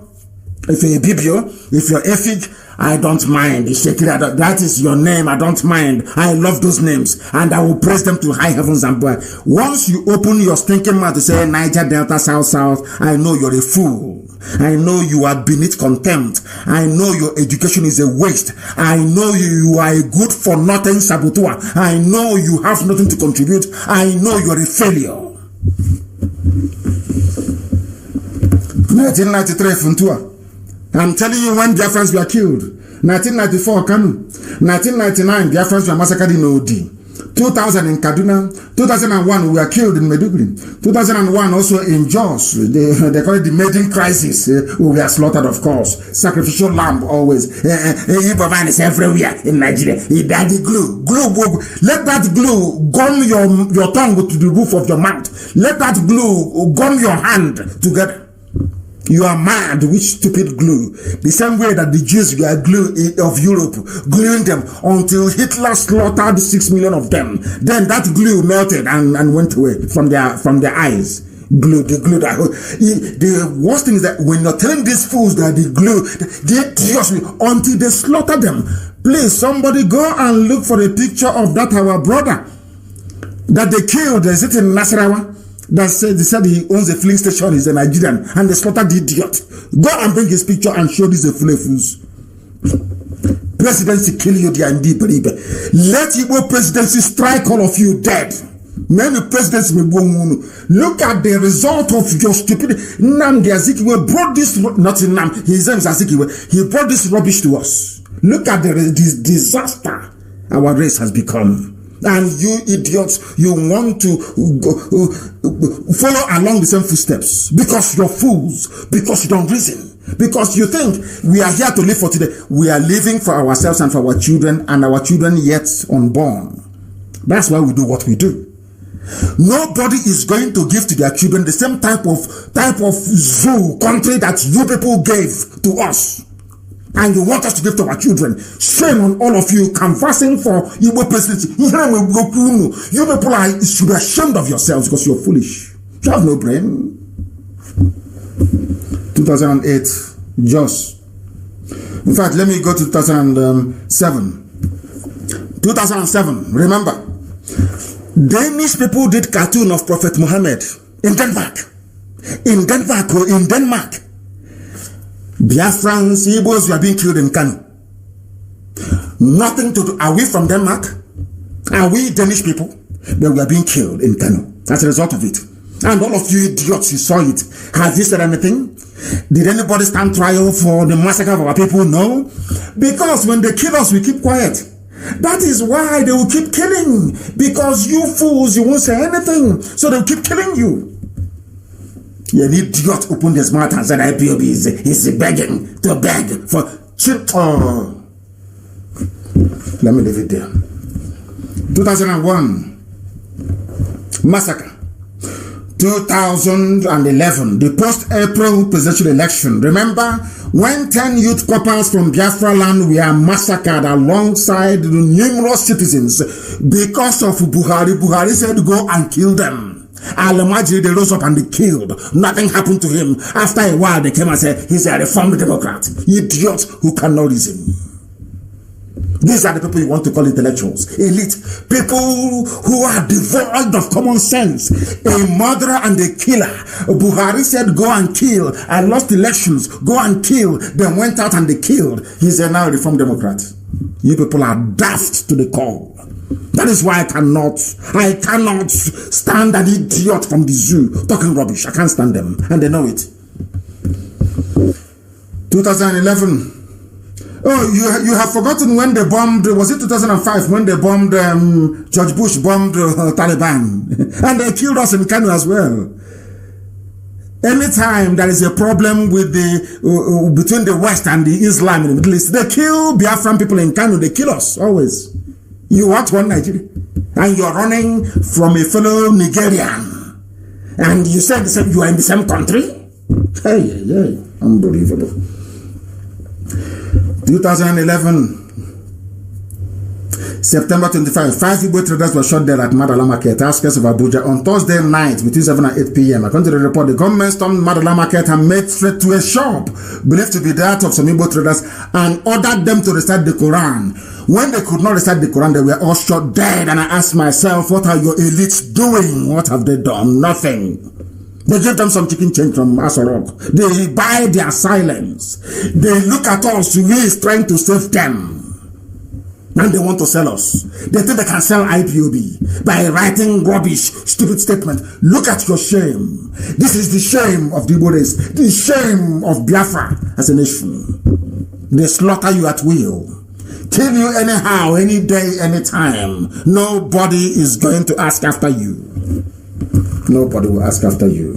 if you're a Bibio, if you're Efik, I don't mind. That is your name. I don't mind. I love those names. And I will praise them to high heavens and boy. Once you open your stinking mouth to say Niger Delta, South, I know you're a fool. I know you are beneath contempt. I know your education is a waste. I know you are a good for nothing saboteur. I know you have nothing to contribute. I know you're a failure. 1993 Funtua. I'm telling you when Biafrans were killed. 1994 Kanu. 1999 Biafrans were massacred in OD. 2000 in Kaduna. 2001 we were killed in Meduguri. 2001 also in Jos. They call it the maiden crisis. We were slaughtered, of course. Sacrificial lamb always. Igbo man is everywhere in Nigeria. The glue. Let that glue gum your tongue to the roof of your mouth. Let that glue gum your hand together. You are mad, which stupid glue. The same way that the Jews were glue of Europe, gluing them until Hitler slaughtered 6 million of them. Then that glue melted and went away from their eyes. The worst thing is that when you're telling these fools that the glue, they trust me until they slaughter them. Please, somebody go and look for a picture of that our brother that they killed. Is it in Nasarawa? They said he owns a filling station, he's a Nigerian, and they slaughtered the idiot. Go and bring his picture and show this a fools. Presidency kill you there indeed, baby. Let Igbo presidency strike all of you dead. Many presidents may go on. Look at the result of your stupidity. Nnamdi Azikiwe brought this, not in Nam, his name is Azikiwe. He brought this rubbish to us. Look at this disaster our race has become. And you idiots, you want to follow along the same footsteps because you're fools, because you don't reason. Because you think we are here to live for today. We are living for ourselves and for our children, and our children yet unborn. That's why we do what we do. Nobody is going to give to their children the same type of zoo country that you people gave to us. And you want us to give to our children. Shame on all of you canvassing for Igbo presidency. You people should be ashamed of yourselves because you're foolish. You have no brain. 2008, just. In fact, let me go to 2007. 2007, remember, Danish people did cartoon of Prophet Muhammad in Denmark. In Denmark. Biafrans, Igbos were being killed in Kano. Nothing to do. Are we from Denmark? Are we Danish people? But we are being killed in Kano. That's a result of it. And all of you idiots, you saw it. Have you said anything? Did anybody stand trial for the massacre of our people? No. Because when they kill us, we keep quiet. That is why they will keep killing. Because you fools, you won't say anything. So they'll keep killing you. An idiot opened his mouth and said IPOB is begging to beg for children. Oh. Let me leave it there. 2001 massacre. 2011, the post-April presidential election. Remember when 10 youth couples from Biafra land were massacred alongside the numerous citizens because of Buhari? Buhari said go and kill them. I'll imagine they rose up and they killed. Nothing happened to him. After a while, they came and said he's a reformed Democrat. Idiots who cannot reason. These are the people you want to call intellectuals, elite, people who are devoid of common sense, a murderer and a killer. Buhari said, go and kill. I lost elections, go and kill. Then went out and they killed. He's a now reformed Democrat. You people are daft to the core. That is why I cannot stand an idiot from the zoo talking rubbish. I can't stand them, and they know it. 2011. Oh, you have forgotten when they bombed, was it 2005, when they bombed, George Bush bombed Taliban. And they killed us in Kano as well. Anytime there is a problem with between the West and the Islam in the Middle East, they kill Biafran people in Kano, they kill us, always. You want one Nigeria, and you're running from a fellow Nigerian, and you said you are in the same country? Hey, unbelievable. 2011, September 25, 5 Igbo traders were shot dead at Madala Market, outskirts of Abuja, on Thursday night between 7 and 8 p.m. According to the report, the government stormed Madala Market and made straight to a shop believed to be that of some Igbo traders and ordered them to recite the Quran. When they could not recite the Quran, they were all shot dead. And I asked myself, what are your elites doing? What have they done? Nothing. They give them some chicken change from Asorok. They buy their silence. They look at us. We is trying to save them. And they want to sell us. They think they can sell IPOB by writing rubbish, stupid statement. Look at your shame. This is the shame of the Igbo race. The shame of Biafra as a nation. They slaughter you at will. Kill you anyhow, any day, any time. Nobody is going to ask after you. Nobody will ask after you.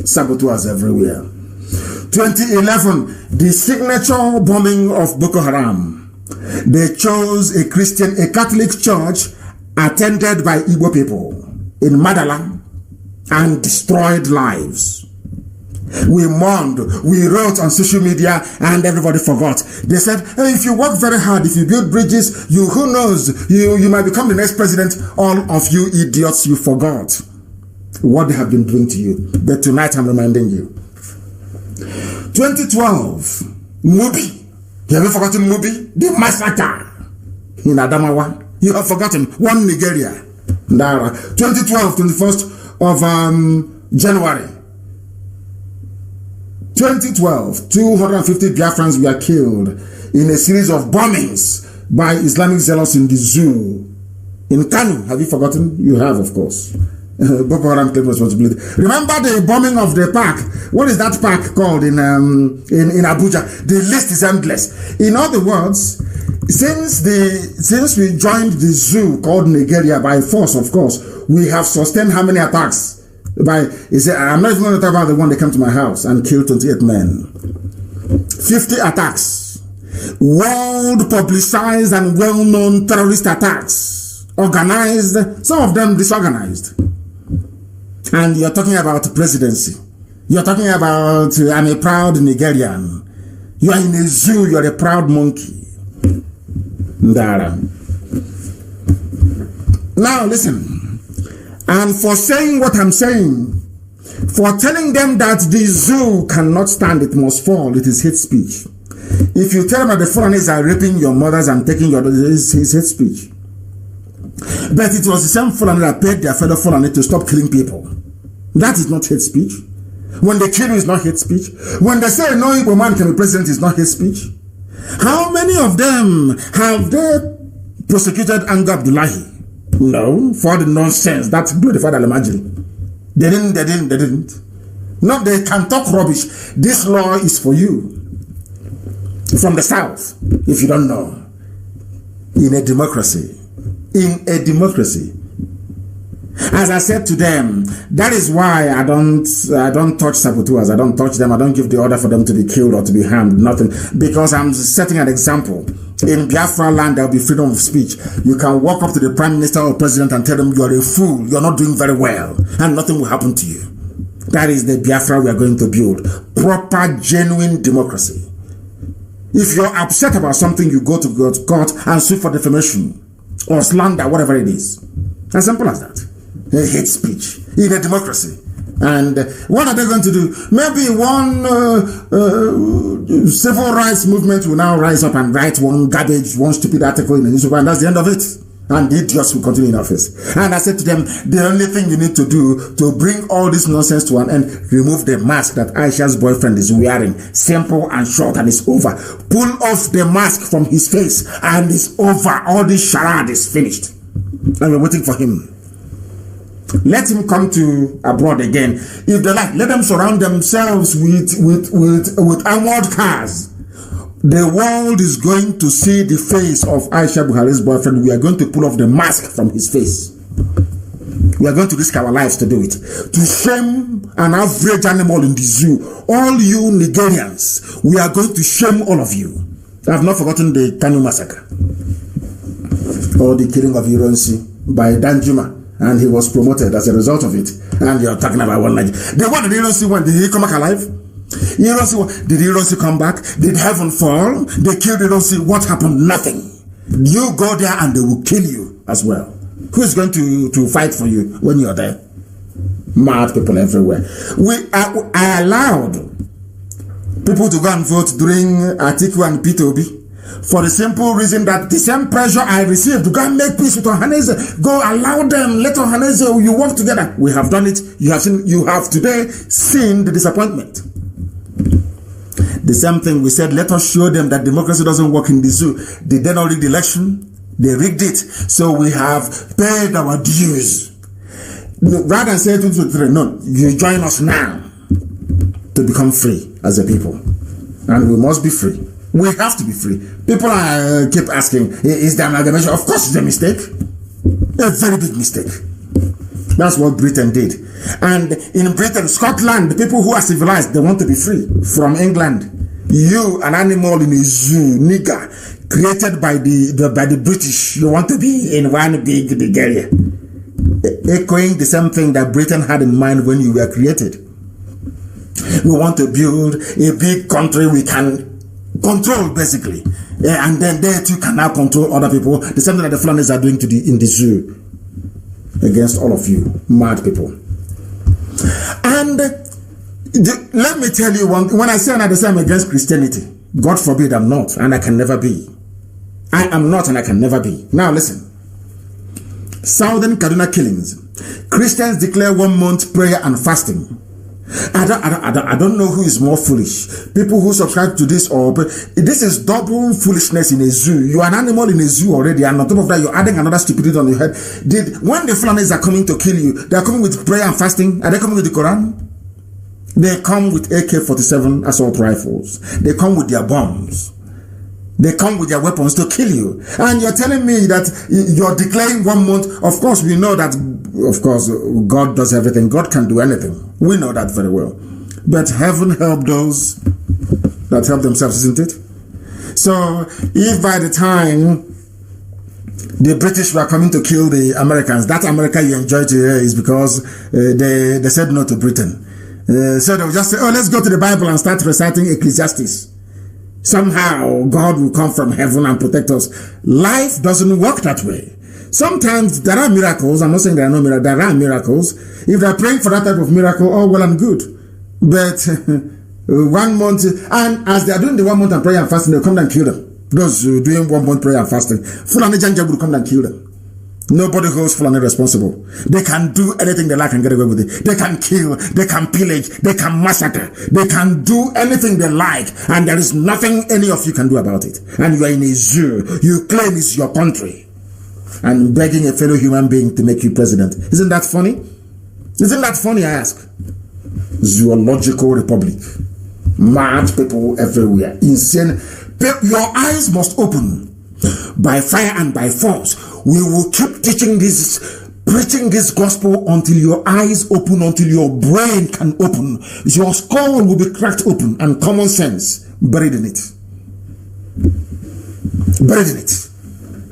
Saboteurs everywhere. 2011, the signature bombing of Boko Haram. They chose a Catholic church attended by Igbo people in Madala and destroyed lives. We mourned, we wrote on social media, and everybody forgot. They said, hey, if you work very hard, if you build bridges, who knows, you might become the next president. All of you idiots, you forgot what they have been doing to you. But tonight I'm reminding you. 2012, Mubi. You haven't forgotten Mubi? The massacre in Adamawa. You have forgotten one Nigeria. 2012, 21st of January. 2012, 250 Biafrans were killed in a series of bombings by Islamic zealots in the zoo. In Kano, have you forgotten? You have, of course. Boko Haram claimed responsibility. Remember the bombing of the park? What is that park called in Abuja? The list is endless. In other words, since we joined the zoo called Nigeria by force, of course, we have sustained how many attacks? I'm not even going to talk about the one that came to my house and killed 28 men. 50 attacks, world publicized and well-known terrorist attacks, organized, some of them disorganized. And you're talking about presidency. You're talking about, I'm a proud Nigerian. You are in a zoo, you're a proud monkey. Ndara. Now listen, and for saying what I'm saying, for telling them that the zoo cannot stand, it must fall, it is hate speech. If you tell them that the foreigners are raping your mothers and taking your daughters, it's hate speech. But it was the same foreigner that paid their fellow foreigner to stop killing people. That is not hate speech. When they kill you, it's not hate speech. When they say no Igbo man can be president, it's not hate speech. How many of them have they prosecuted Anga Abdullahi? No, for the nonsense. That's glorified Alamajiri. They didn't. No, they can talk rubbish. This law is for you. From the South, if you don't know. In a democracy. In a democracy. As I said to them, that is why I don't touch saboteurs. I don't touch them. I don't give the order for them to be killed or to be harmed. Nothing. Because I'm setting an example. In Biafra land, there will be freedom of speech. You can walk up to the prime minister or president and tell them you're a fool. You're not doing very well. And nothing will happen to you. That is the Biafra we are going to build. Proper, genuine democracy. If you're upset about something, you go to court and sue for defamation or slander, whatever it is. As simple as that. Hate speech in a democracy. And what are they going to do? Maybe one civil rights movement will now rise up and write one stupid article in the newspaper, and that's the end of it. And the idiots will continue in office. And I said to them, the only thing you need to do to bring all this nonsense to an end, remove the mask that Aisha's boyfriend is wearing. Simple and short, and it's over. Pull off the mask from his face, and it's over. All this charade is finished. And we're waiting for him. Let him come to abroad again. If they like, let them surround themselves with armored cars. The world is going to see the face of Aisha Buhari's boyfriend. We are going to pull off the mask from his face. We are going to risk our lives to do it. To shame an average animal in the zoo. All you Nigerians, we are going to shame all of you. I have not forgotten the Kanu massacre. Or the killing of Ironsi by Danjuma. And he was promoted as a result of it. And you're talking about one like the one that Ironsi went. Did he come back alive? Did Ironsi come back? Did heaven fall? They killed Ironsi. What happened? Nothing. You go there and they will kill you as well. Who is going to fight for you when you're there? Mad people everywhere. I allowed people to go and vote during Atiku and PTOB. For the simple reason that the same pressure I received to go and make peace with Ohaneze, go allow them, let Ohaneze, you work together. We have done it. You have today seen the disappointment. The same thing we said, let us show them that democracy doesn't work in the zoo. Did they not rig the election? They rigged it. So we have paid our dues. Rather than say 223, no, you join us now to become free as a people. And we must be free. We have to be free. People keep asking, is there amalgamation? Of course it's a mistake. A very big mistake. That's what Britain did. And in Britain, Scotland, the people who are civilized, they want to be free from England. You, an animal in a zoo, nigger, created by the British, you want to be in one big Nigeria. Echoing the same thing that Britain had in mind when you were created. We want to build a big country we can control, basically. And then they too can now control other people. The same thing that the Flanders are doing in the zoo against all of you mad people. And let me tell you one, when I say I'm against Christianity, God forbid I'm not, and I can never be. I am not and I can never be. Now listen. Southern Kaduna killings. Christians declare 1 month prayer and fasting. I don't know who is more foolish. People who subscribe to this, or this is double foolishness in a zoo. You are an animal in a zoo already, and on top of that, you're adding another stupidity on your head. When the Fulanis are coming to kill you, they are coming with prayer and fasting. Are they coming with the Quran? They come with AK-47 assault rifles. They come with their bombs. They come with their weapons to kill you. And you're telling me that you're declaring 1 month. Of course, we know that, of course, God does everything. God can do anything. We know that very well. But heaven help those that help themselves, isn't it? So if by the time the British were coming to kill the Americans, that America you enjoy today is because they said no to Britain. So they would just say, oh, let's go to the Bible and start reciting Ecclesiastes. Somehow God will come from heaven and protect us. Life doesn't work that way. Sometimes there are miracles. I'm not saying there are no miracles. There are miracles. If they're praying for that type of miracle, oh, well and good. But 1 month, and as they are doing the 1 month and prayer and fasting, they'll come and kill them. Those doing 1 month prayer and fasting, Fulani Janja will come and kill them. Nobody holds Fulani responsible. They can do anything they like and get away with it. They can kill, they can pillage, they can massacre, they can do anything they like, and there is nothing any of you can do about it. And you are in a zoo. You claim it's your country, and begging a fellow human being to make you president. Isn't that funny? Isn't that funny, I ask? Zoological republic. Mad people everywhere. Insane. Your eyes must open. By fire and by force, we will keep teaching this, preaching this gospel until your eyes open, until your brain can open. Your skull will be cracked open and common sense buried in it. Buried in it.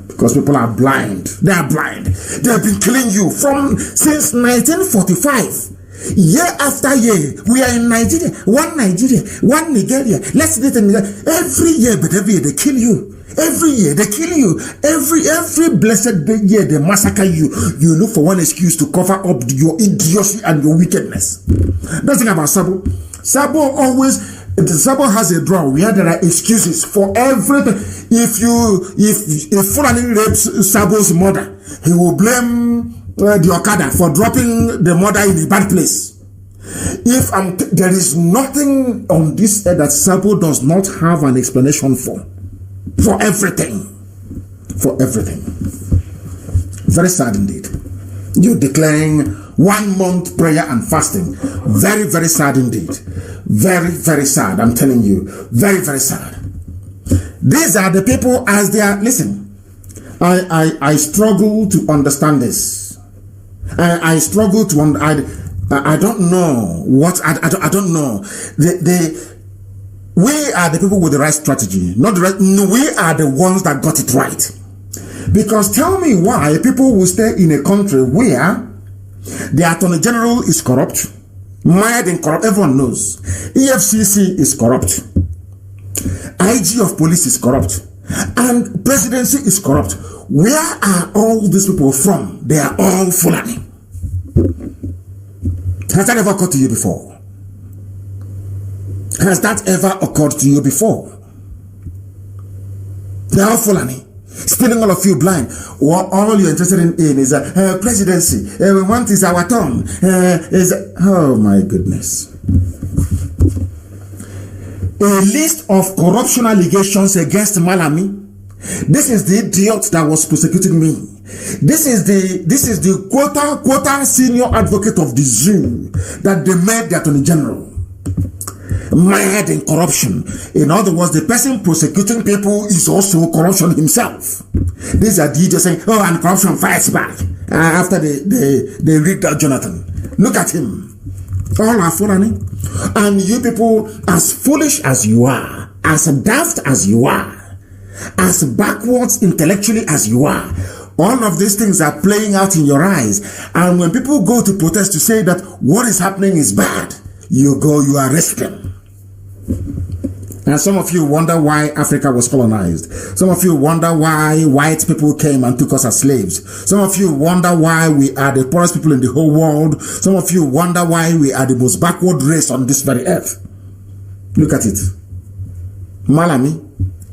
Because people are blind. They are blind. They have been killing you since 1945. Year after year, we are in Nigeria, one Nigeria. Let's do it every year, but every year they kill you. Every year they kill you. Every blessed year they massacre you. You look for one excuse to cover up your idiocy and your wickedness. That's the thing about Sabo. Sabo has a drawer where there are excuses for everything. If Fulani rapes Sabo's mother, he will blame the Okada for dropping the mother in a bad place. There is nothing on this earth that Sabo does not have an explanation for everything. For everything. Very sad indeed. You're declaring 1 month prayer and fasting. Very, very sad indeed. Very, very sad. I'm telling you. Very, very sad. These are the people as they are. Listen, I struggle to understand this. I struggle to I don't know what I don't know. We are the people with the right strategy, not the right. No, we are the ones that got it right. Because tell me why people will stay in a country where the Attorney General is corrupt, mired in corrupt. Everyone knows. EFCC is corrupt. IG of police is corrupt, and presidency is corrupt. Where are all these people from? They are all Fulani. Has that ever occurred to you before? Has that ever occurred to you before? They are all Fulani. Stealing all of you blind. All you're interested in is presidency. We want is our turn. Oh my goodness. A list of corruption allegations against Malami. This is the idiot that was prosecuting me. This is the quota senior advocate of the zoo that they made the Attorney General. Mired in corruption. In other words, the person prosecuting people is also corruption himself. These are the idiots saying, oh, and corruption fights back. After they read that Jonathan. Look at him. All are Fulani. And you people, as foolish as you are, as daft as you are, as backwards intellectually as you are, all of these things are playing out in your eyes. And when people go to protest to say that what is happening is bad, you arrest them. And some of you wonder why Africa was colonized. Some of you wonder why white people came and took us as slaves. Some of you wonder why we are the poorest people in the whole world. Some of you wonder why we are the most backward race on this very earth. Look at it. Malami,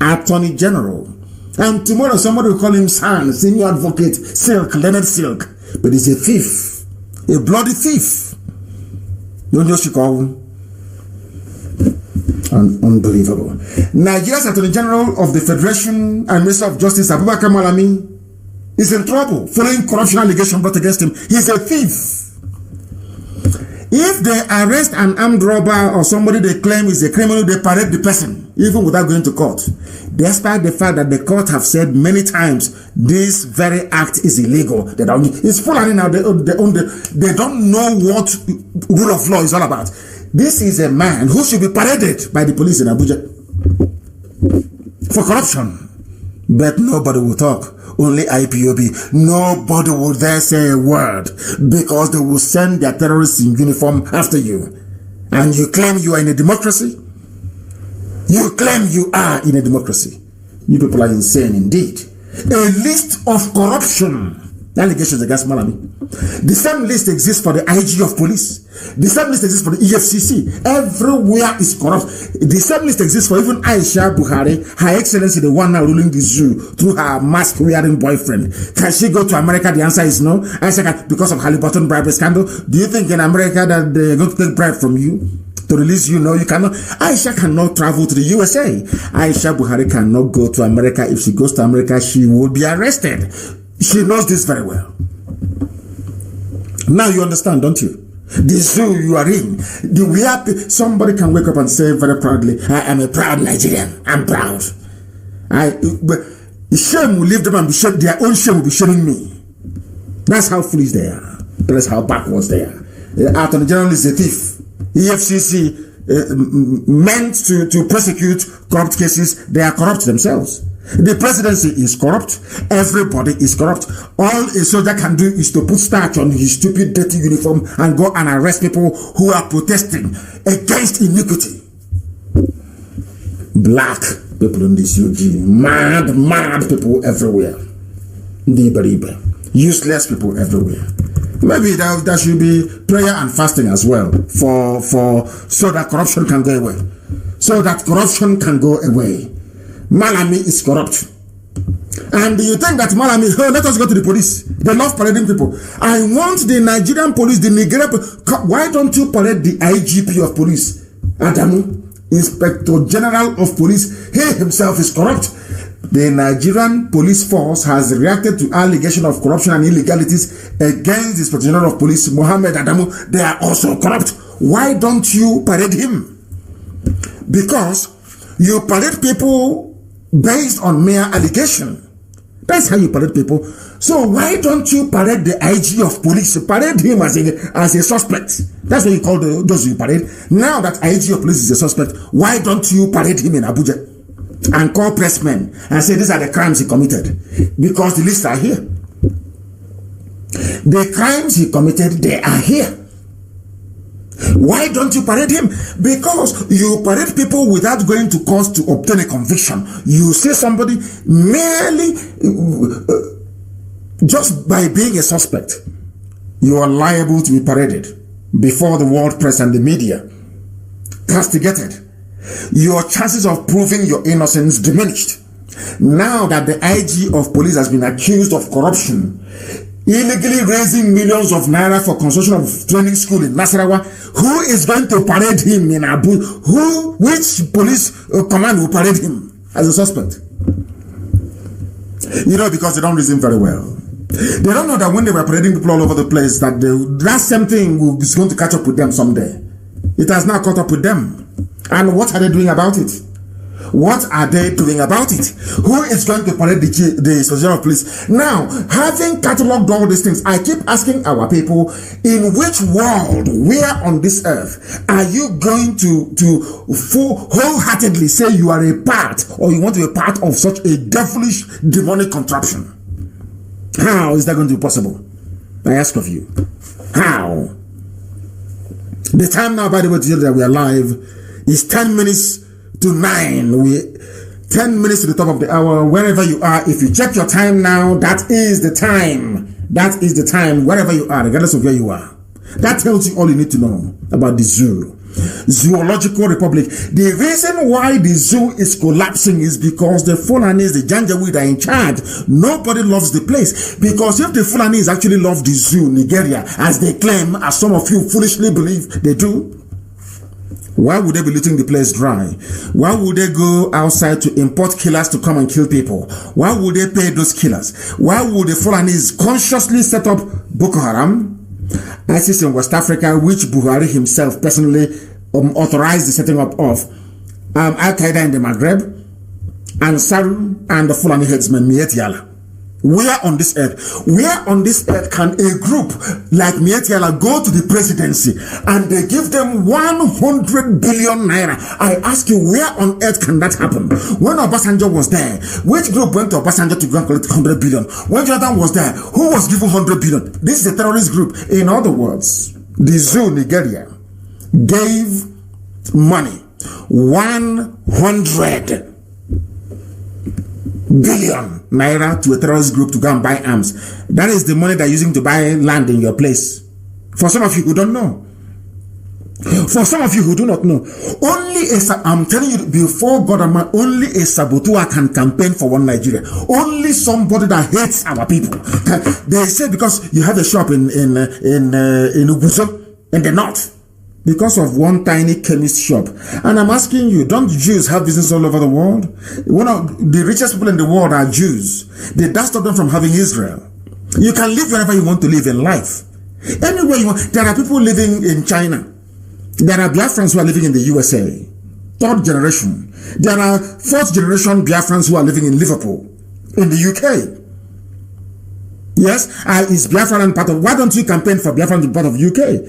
Attorney General. And tomorrow somebody will call him San, Senior Advocate, Silk, Leonard Silk. But he's a thief. A bloody thief. You know what you call him? Unbelievable. Nigeria's Attorney General of the Federation and Minister of Justice, Abubakar Malami, is in trouble following corruption allegation brought against him. He's a thief. If they arrest an armed robber or somebody they claim is a criminal, they parade the person, even without going to court. Despite the fact that the court have said many times this very act is illegal. It's Fulani now. They don't know what rule of law is all about. This is a man who should be paraded by the police in Abuja. for corruption. But nobody will talk. Only IPOB. Nobody will dare say a word because they will send their terrorists in uniform after you. And you claim you are in a democracy? You claim you are in a democracy. You people are insane indeed. A list of corruption allegations against Malami. The same list exists for the IG of police. The same list exists for the EFCC. Everywhere is corrupt. The same list exists for even Aisha Buhari, Her Excellency, the one now ruling the zoo through her mask-wearing boyfriend. Can she go to America? The answer is no. Aisha, because of Halliburton bribery scandal. Do you think in America that they're going to take bribe from you to release you? No, you cannot. Aisha cannot travel to the USA. Aisha Buhari cannot go to America. If she goes to America, she will be arrested. She knows this very well. Now you understand, don't you? The zoo you are in, somebody can wake up and say very proudly, I am a proud Nigerian. I'm proud. Shame will leave them and be shamed. Their own shame will be shaming me. That's how foolish they are. That's how backwards they are. Attorney General is a thief. EFCC meant to prosecute corrupt cases. They are corrupt themselves. The presidency is corrupt. Everybody is corrupt. All a soldier can do is to put starch on his stupid, dirty uniform and go and arrest people who are protesting against iniquity. Black people in this UG. Mad people everywhere. Useless people everywhere. Maybe there should be prayer and fasting as well so that corruption can go away. So that corruption can go away. Malami is corrupt. And you think that Malami, let us go to the police. They love parading people. I want the Nigerian police, the Nigerian police. Why don't you parade the IGP of police? Adamu, Inspector General of Police. He himself is corrupt. The Nigerian police force has reacted to allegations of corruption and illegalities against the Inspector General of Police, Mohammed Adamu. They are also corrupt. Why don't you parade him? Because you parade people based on mere allegation. That's how you parade people. So why don't you parade the IG of police? Parade him as a suspect. That's what you call those you parade. Now that IG of police is a suspect, why don't you parade him in Abuja and call pressmen and say these are the crimes he committed? Because the lists are here. The crimes he committed, they are here. Why don't you parade him? Because you parade people without going to court to obtain a conviction. You say somebody merely just by being a suspect, you are liable to be paraded before the world press and the media, castigated. Your chances of proving your innocence diminished. Now that the IG of police has been accused of corruption, illegally raising millions of naira for construction of training school in Nasarawa, who is going to parade him in Abu? Which police command will parade him as a suspect? You know, because they don't reason very well. They don't know that when they were parading people all over the place, that that same thing is going to catch up with them someday. It has now caught up with them. And what are they doing about it? What are they doing about it? Who is going to parade the Inspector of Police? Now, having catalogued all these things, I keep asking our people, in which world, where on this earth, are you going to wholeheartedly say you are a part, or you want to be a part of such a devilish, demonic contraption? How is that going to be possible? I ask of you. How? The time now, by the way, to that we are live is 10 minutes to 9. 10 minutes to the top of the hour. Wherever you are, if you check your time now, that is the time. That is the time, wherever you are, regardless of where you are. That tells you all you need to know about the zoo. Zoological Republic. The reason why the zoo is collapsing is because the Fulanis, the Janjaweed are in charge. Nobody loves the place. Because if the Fulanis actually love the zoo, Nigeria, as they claim, as some of you foolishly believe they do, why would they be letting the place dry? Why would they go outside to import killers to come and kill people? Why would they pay those killers? Why would the Fulanis consciously set up Boko Haram, ISIS in West Africa, which Buhari himself personally authorized the setting up of, Al-Qaeda in the Maghreb, and Saru and the Fulani headsman Miet Yala? Where on this earth can a group like Mietiala go to the presidency and they give them 100 billion naira? I ask you, where on earth can that happen? When Obasanjo was there, which group went to Obasanjo to go and collect 100 billion? When Jonathan was there, who was given 100 billion? This is a terrorist group. In other words, the zoo Nigeria gave money 100 billion naira to a terrorist group to go and buy arms. That is the money they're using to buy land in your place. For some of you who don't know. For some of you who do not know. I'm telling you, before God and man, only a saboteur can campaign for one Nigeria. Only somebody that hates our people. They say because you have a shop in Uguso, in the north. Because of one tiny chemist shop. And I'm asking you, don't Jews have business all over the world? One of the richest people in the world are Jews. That stopped them from having Israel. You can live wherever you want to live in life. Anywhere you want. There are people living in China. There are Biafrans who are living in the USA. Third generation. There are fourth generation Biafrans who are living in Liverpool, in the UK. Yes, is Biafra part of? Why don't you campaign for Biafra to be part of UK?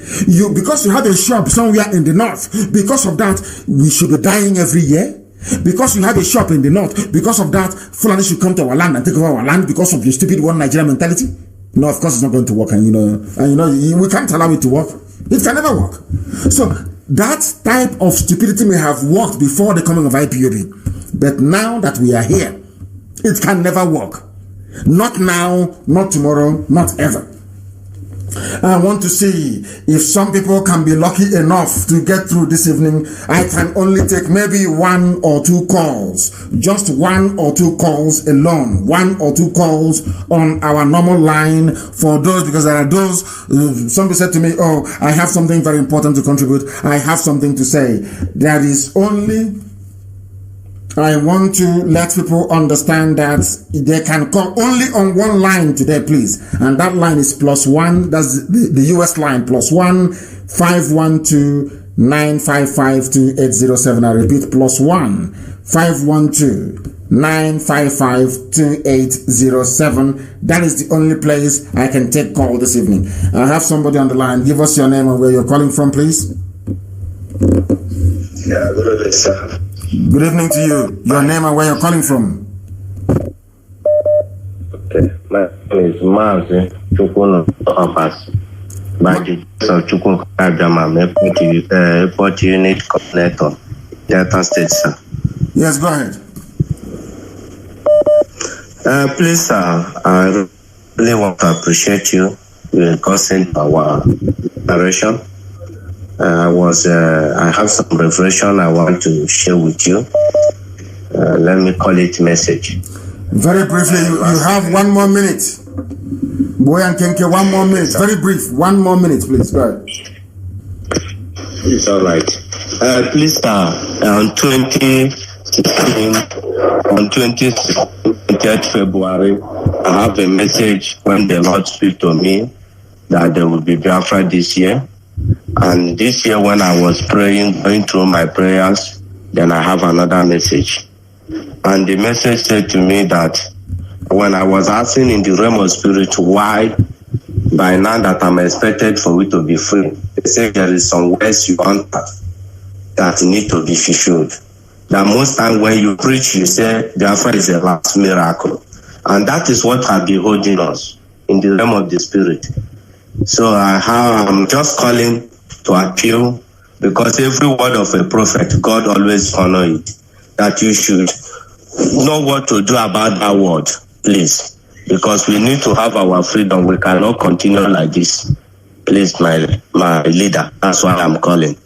Because you have a shop somewhere in the north. Because of that, we should be dying every year. Because you have a shop in the north. Because of that, Fulani should come to our land and take over our land because of your stupid one Nigerian mentality. No, of course it's not going to work, and we can't allow it to work. It can never work. So that type of stupidity may have worked before the coming of IPOB, but now that we are here, it can never work. Not now, not tomorrow, not ever. I want to see if some people can be lucky enough to get through this evening. I can only take maybe 1 or 2 calls. Just 1 or 2 calls alone. 1 or 2 calls on our normal line for those, because there are those, somebody said to me, oh, I have something very important to contribute. I have something to say. There is only... I want to let people understand that they can call only on one line today, please. And that line is +1. That's the US line, +1 512 955 2807. I repeat, +1 512 955 2807. That is the only place I can take call this evening. I have somebody on the line. Give us your name and where you're calling from, please. Yeah, good evening, sir. Good evening to you. Your name and where you're calling from. Okay, my name is Mazi Chukun Office. By the Chukun Kajama, Airport Unit Coordinator, Delta State, sir. Yes, go ahead. Please, sir, I really want to appreciate you causing our narration. I have some revelation I want to share with you. Let me call it message. Very briefly, you have 1 more minute. Boy and Kenke, 1 more minute. Very brief. 1 more minute, please. Go ahead. It's all right. Please, sir, on 20th February, I have a message when the Lord speak to me that there will be Biafra this year. And this year when I was praying, going through my prayers, then I have another message. And the message said to me that when I was asking in the realm of spirit why by now that I'm expected for it to be free, they say there is some words you want that need to be fulfilled. That most time when you preach, you say Biafra is the last miracle. And that is what has been holding us in the realm of the spirit. So I'm just calling to appeal, because every word of a prophet, God always honor it. That you should know what to do about that word, please. Because we need to have our freedom. We cannot continue like this. Please, my leader. That's why I'm calling.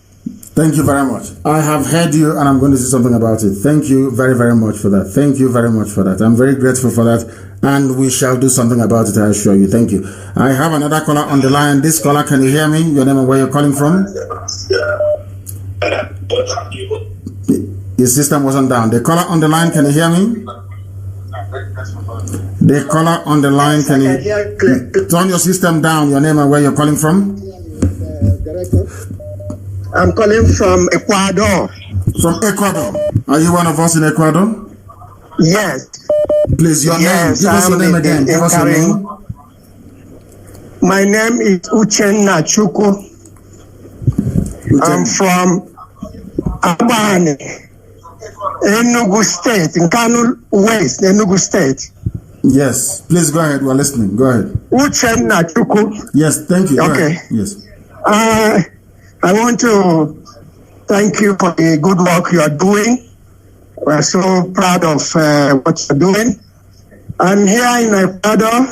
Thank you very much. I have heard you and I'm going to say something about it. Thank you very, very much for that. Thank you very much for that. I'm very grateful for that. And we shall do something about it, I assure you. Thank you. I have another caller on the line. This caller, can you hear me? Your name and where you're calling from? Your system wasn't down. The caller on the line, can you hear me? The caller on the line, can you turn your system down? Your name and where you're calling from? I'm calling from Ecuador. From Ecuador. Are you one of us in Ecuador? Yes. Please, your name. Give us your name again. Give us your name. My name is Uchenna Chukwu. I'm from Abane, Enugu State, in Kano West, Enugu State. Yes, please go ahead. We're listening. Go ahead. Uchenna Chukwu. Yes, thank you. Okay. Yes. I want to thank you for the good work you are doing. We're so proud of what you're doing. I'm here in Ecuador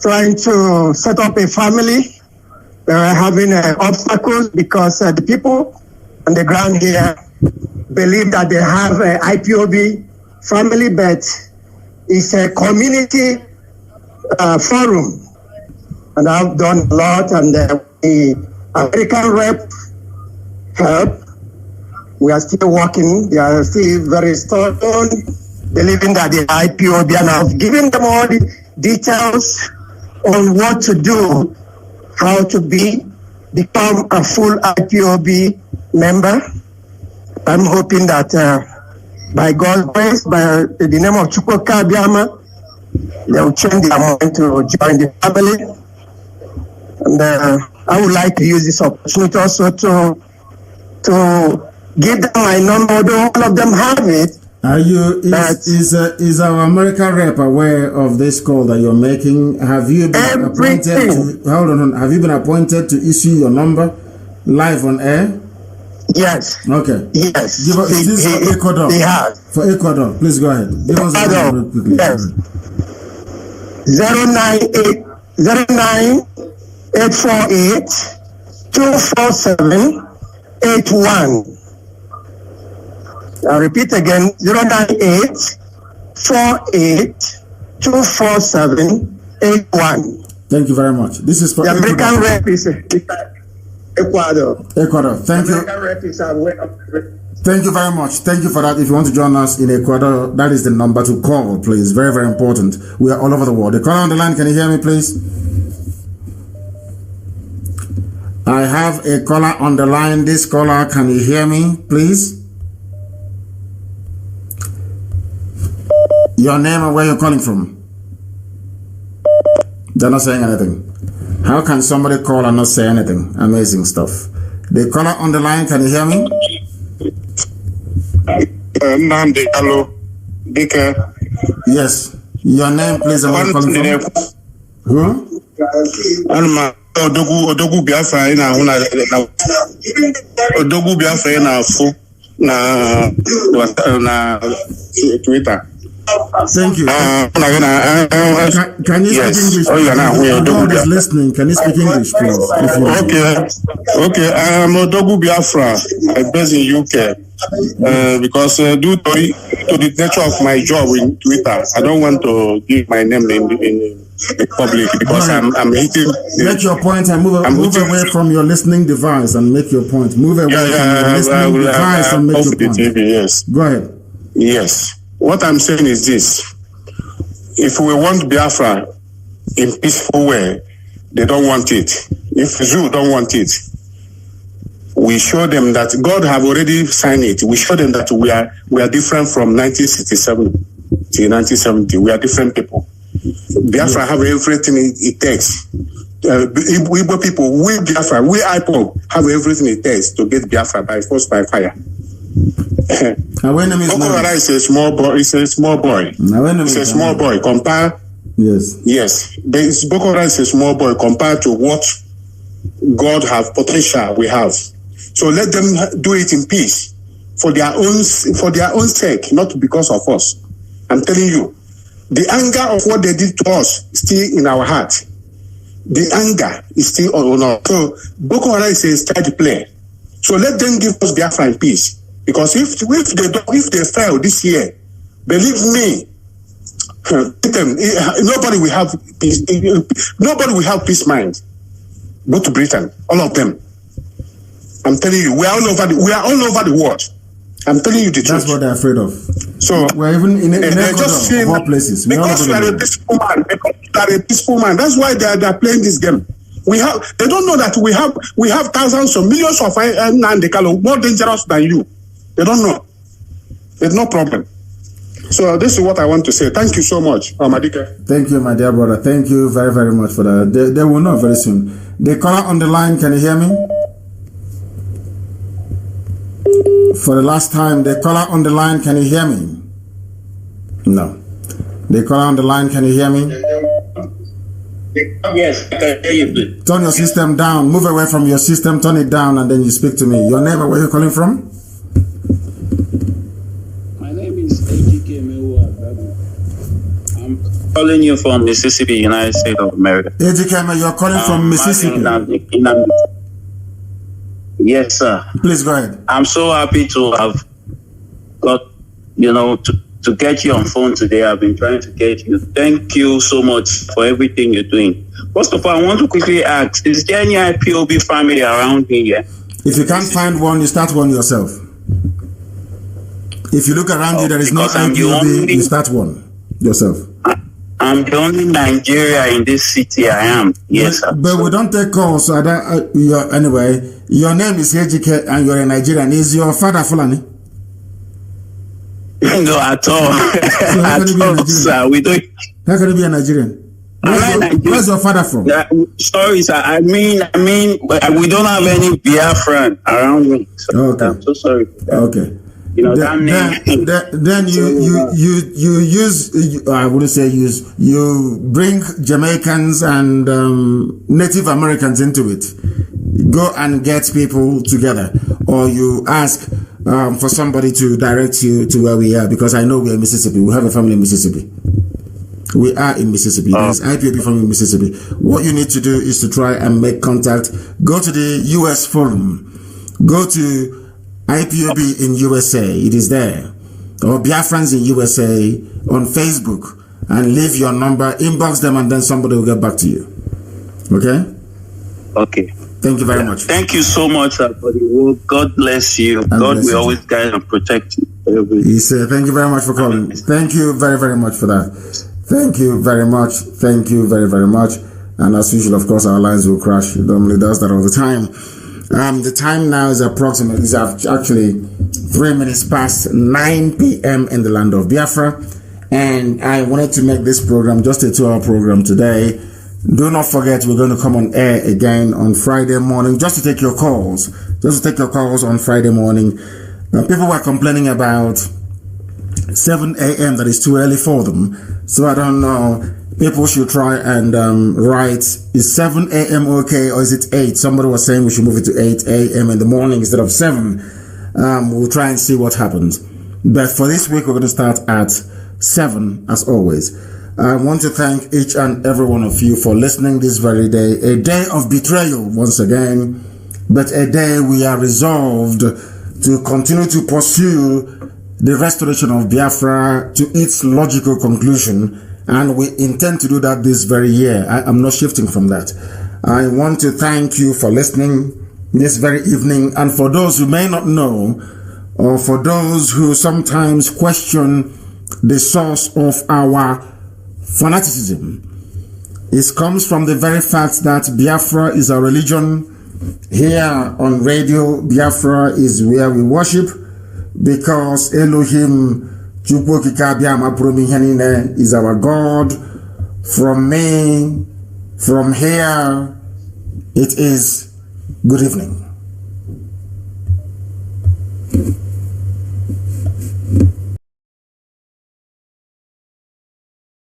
trying to set up a family. We're having obstacles because the people on the ground here believe that they have an IPOB family, but it's a community forum. And I've done a lot, and the American rep help. We are still working. They are still very stubborn, believing that the IPOB, and I've given them all the details on what to do, how to become a full IPOB member. I'm hoping that by God's grace, by the name of Chukwuka Biama, they will change their mind to join the family. And I would like to use this opportunity also to give them my number, although all of them have it. Are you, is our American rep aware of this call that you're making? Have you been appointed to, hold on, have you been appointed to issue your number live on air? Yes. Okay. Yes. Give us, is this for Ecuador? They have. For Ecuador, please go ahead. Give us the number quickly. Yes. 098-247-81. I'll repeat again, 098-48-247-81. Thank you very much. This is for the American rep is Ecuador. Ecuador. Thank you. American rep is aware of Thank you very much. Thank you for that. If you want to join us in Ecuador, that is the number to call, please. Very, very important. We are all over the world. The caller on the line, can you hear me, please? I have a caller on the line. This caller, can you hear me, please? Your name and where you're calling from? They're not saying anything. How can somebody call and not say anything? Amazing stuff. The caller on the line, can you hear me? Nandi, hello. Yes. Your name, please, and where you're calling from? Who? Odogu Biafra ina Odogu Biafra ina fu na Twitter. Thank you. Can you speak English? God is listening. Can you speak English, please? Okay. I'm Odogu Biafra. I'm based in UK. Because due to the nature of my job in Twitter, I don't want to give my name in the public because I'm hitting. Make your point and move away from your listening device and make your point. Move away from your listening device and make your point. Yes. Go ahead. Yes. What I'm saying is this. If we want Biafra in peaceful way, they don't want it. If Zoo don't want it, we show them that God have already signed it. We show them that we are different from 1967 to 1970. We are different people. Biafra have everything it takes. Igbo people, we Biafra, we IPOB have everything it takes to get Biafra by force, by fire. Boko Haram is a small boy. It's a small boy. It's a small boy. Compare. Yes. Boko Haram is a small boy compared to what God have potential we have. So let them do it in peace for their own sake, not because of us. I'm telling you, the anger of what they did to us is still in our heart. The anger is still on us. So Boko Haram is a stage play. So let them give us Biafra in peace. Because if they fail this year, believe me, nobody will have peace. Nobody will have peace mind. Go to Britain, all of them. I'm telling you, we are all over the world. I'm telling you the truth. That's what they're afraid of. So we're even in Ecuador, of all places. Because we are a peaceful man. Because we are a peaceful man. That's why they are playing this game. They don't know that we have thousands or millions of Nandekalo more dangerous than you. They don't know. There's no problem. So this is what I want to say. Thank you so much, Amadike. Thank you, my dear brother. Thank you very, very much for that. They will know very soon. The caller on the line, can you hear me? For the last time, the caller on the line, can you hear me? No. The caller on the line, can you hear me? Yes, I can hear you. Turn your system down. Move away from your system. Turn it down, and then you speak to me. Your name and where you're calling from? My name is AGK. I'm calling you from Mississippi, United States of America. AGK, you're calling from Mississippi. Yes, sir. Please go ahead. I'm so happy to have got, to get you on phone today. I've been trying to get you. Thank you so much for everything you're doing. First of all, I want to quickly ask, is there any IPOB family around here? If you can't find one, you start one yourself. If you look around you, there is no IPOB, you start one yourself. I'm the only Nigeria in this city I am. Yes, sir. But we don't take calls, so anyway, your name is HGK and you're a Nigerian. Is your father Fulani? No, at all. So at all, sir. We don't. How can you be a Nigerian? Where's your father from? Sorry, sir. I mean, we don't have any Biafran around me. So okay. I'm so sorry. Okay. Then you use, I wouldn't say use, you bring Jamaicans and Native Americans into it. Go and get people together, or you ask for somebody to direct you to where we are, because I know we are in Mississippi. We have a family in Mississippi. We are in Mississippi. There's IPOB family in Mississippi. What you need to do is to try and make contact. Go to the US forum. Go to IPOB in USA, it is there, or Biafrans in USA on Facebook, and leave your number, inbox them, and then somebody will get back to you. Okay? Okay. Thank you very much. Thank you so much for the work. God bless you. God will always guide and protect you. He said, thank you very much for calling. Thank you very, very much for that. Thank you very much. Thank you very, very much. And as usual, of course, our lines will crash. It normally does that all the time. The time now is approximately, is actually 3 minutes past 9 p.m. in the land of Biafra. And I wanted to make this program just a 2-hour program today. Do not forget, we're going to come on air again on Friday morning just to take your calls. Just to take your calls on Friday morning. People were complaining about 7 a.m. that is too early for them. So I don't know. People should try and write, is 7 a.m. okay, or is it 8? Somebody was saying we should move it to 8 a.m. in the morning instead of 7. We'll try and see what happens. But for this week, we're going to start at 7, as always. I want to thank each and every one of you for listening this very day. A day of betrayal, once again, but a day we are resolved to continue to pursue the restoration of Biafra to its logical conclusion. And we intend to do that this very year. I'm not shifting from that. I want to thank you for listening this very evening. And for those who may not know, or for those who sometimes question the source of our fanaticism, it comes from the very fact that Biafra is a religion. Here on radio, Biafra is where we worship, because Elohim is our God. From me, from here, it is good evening.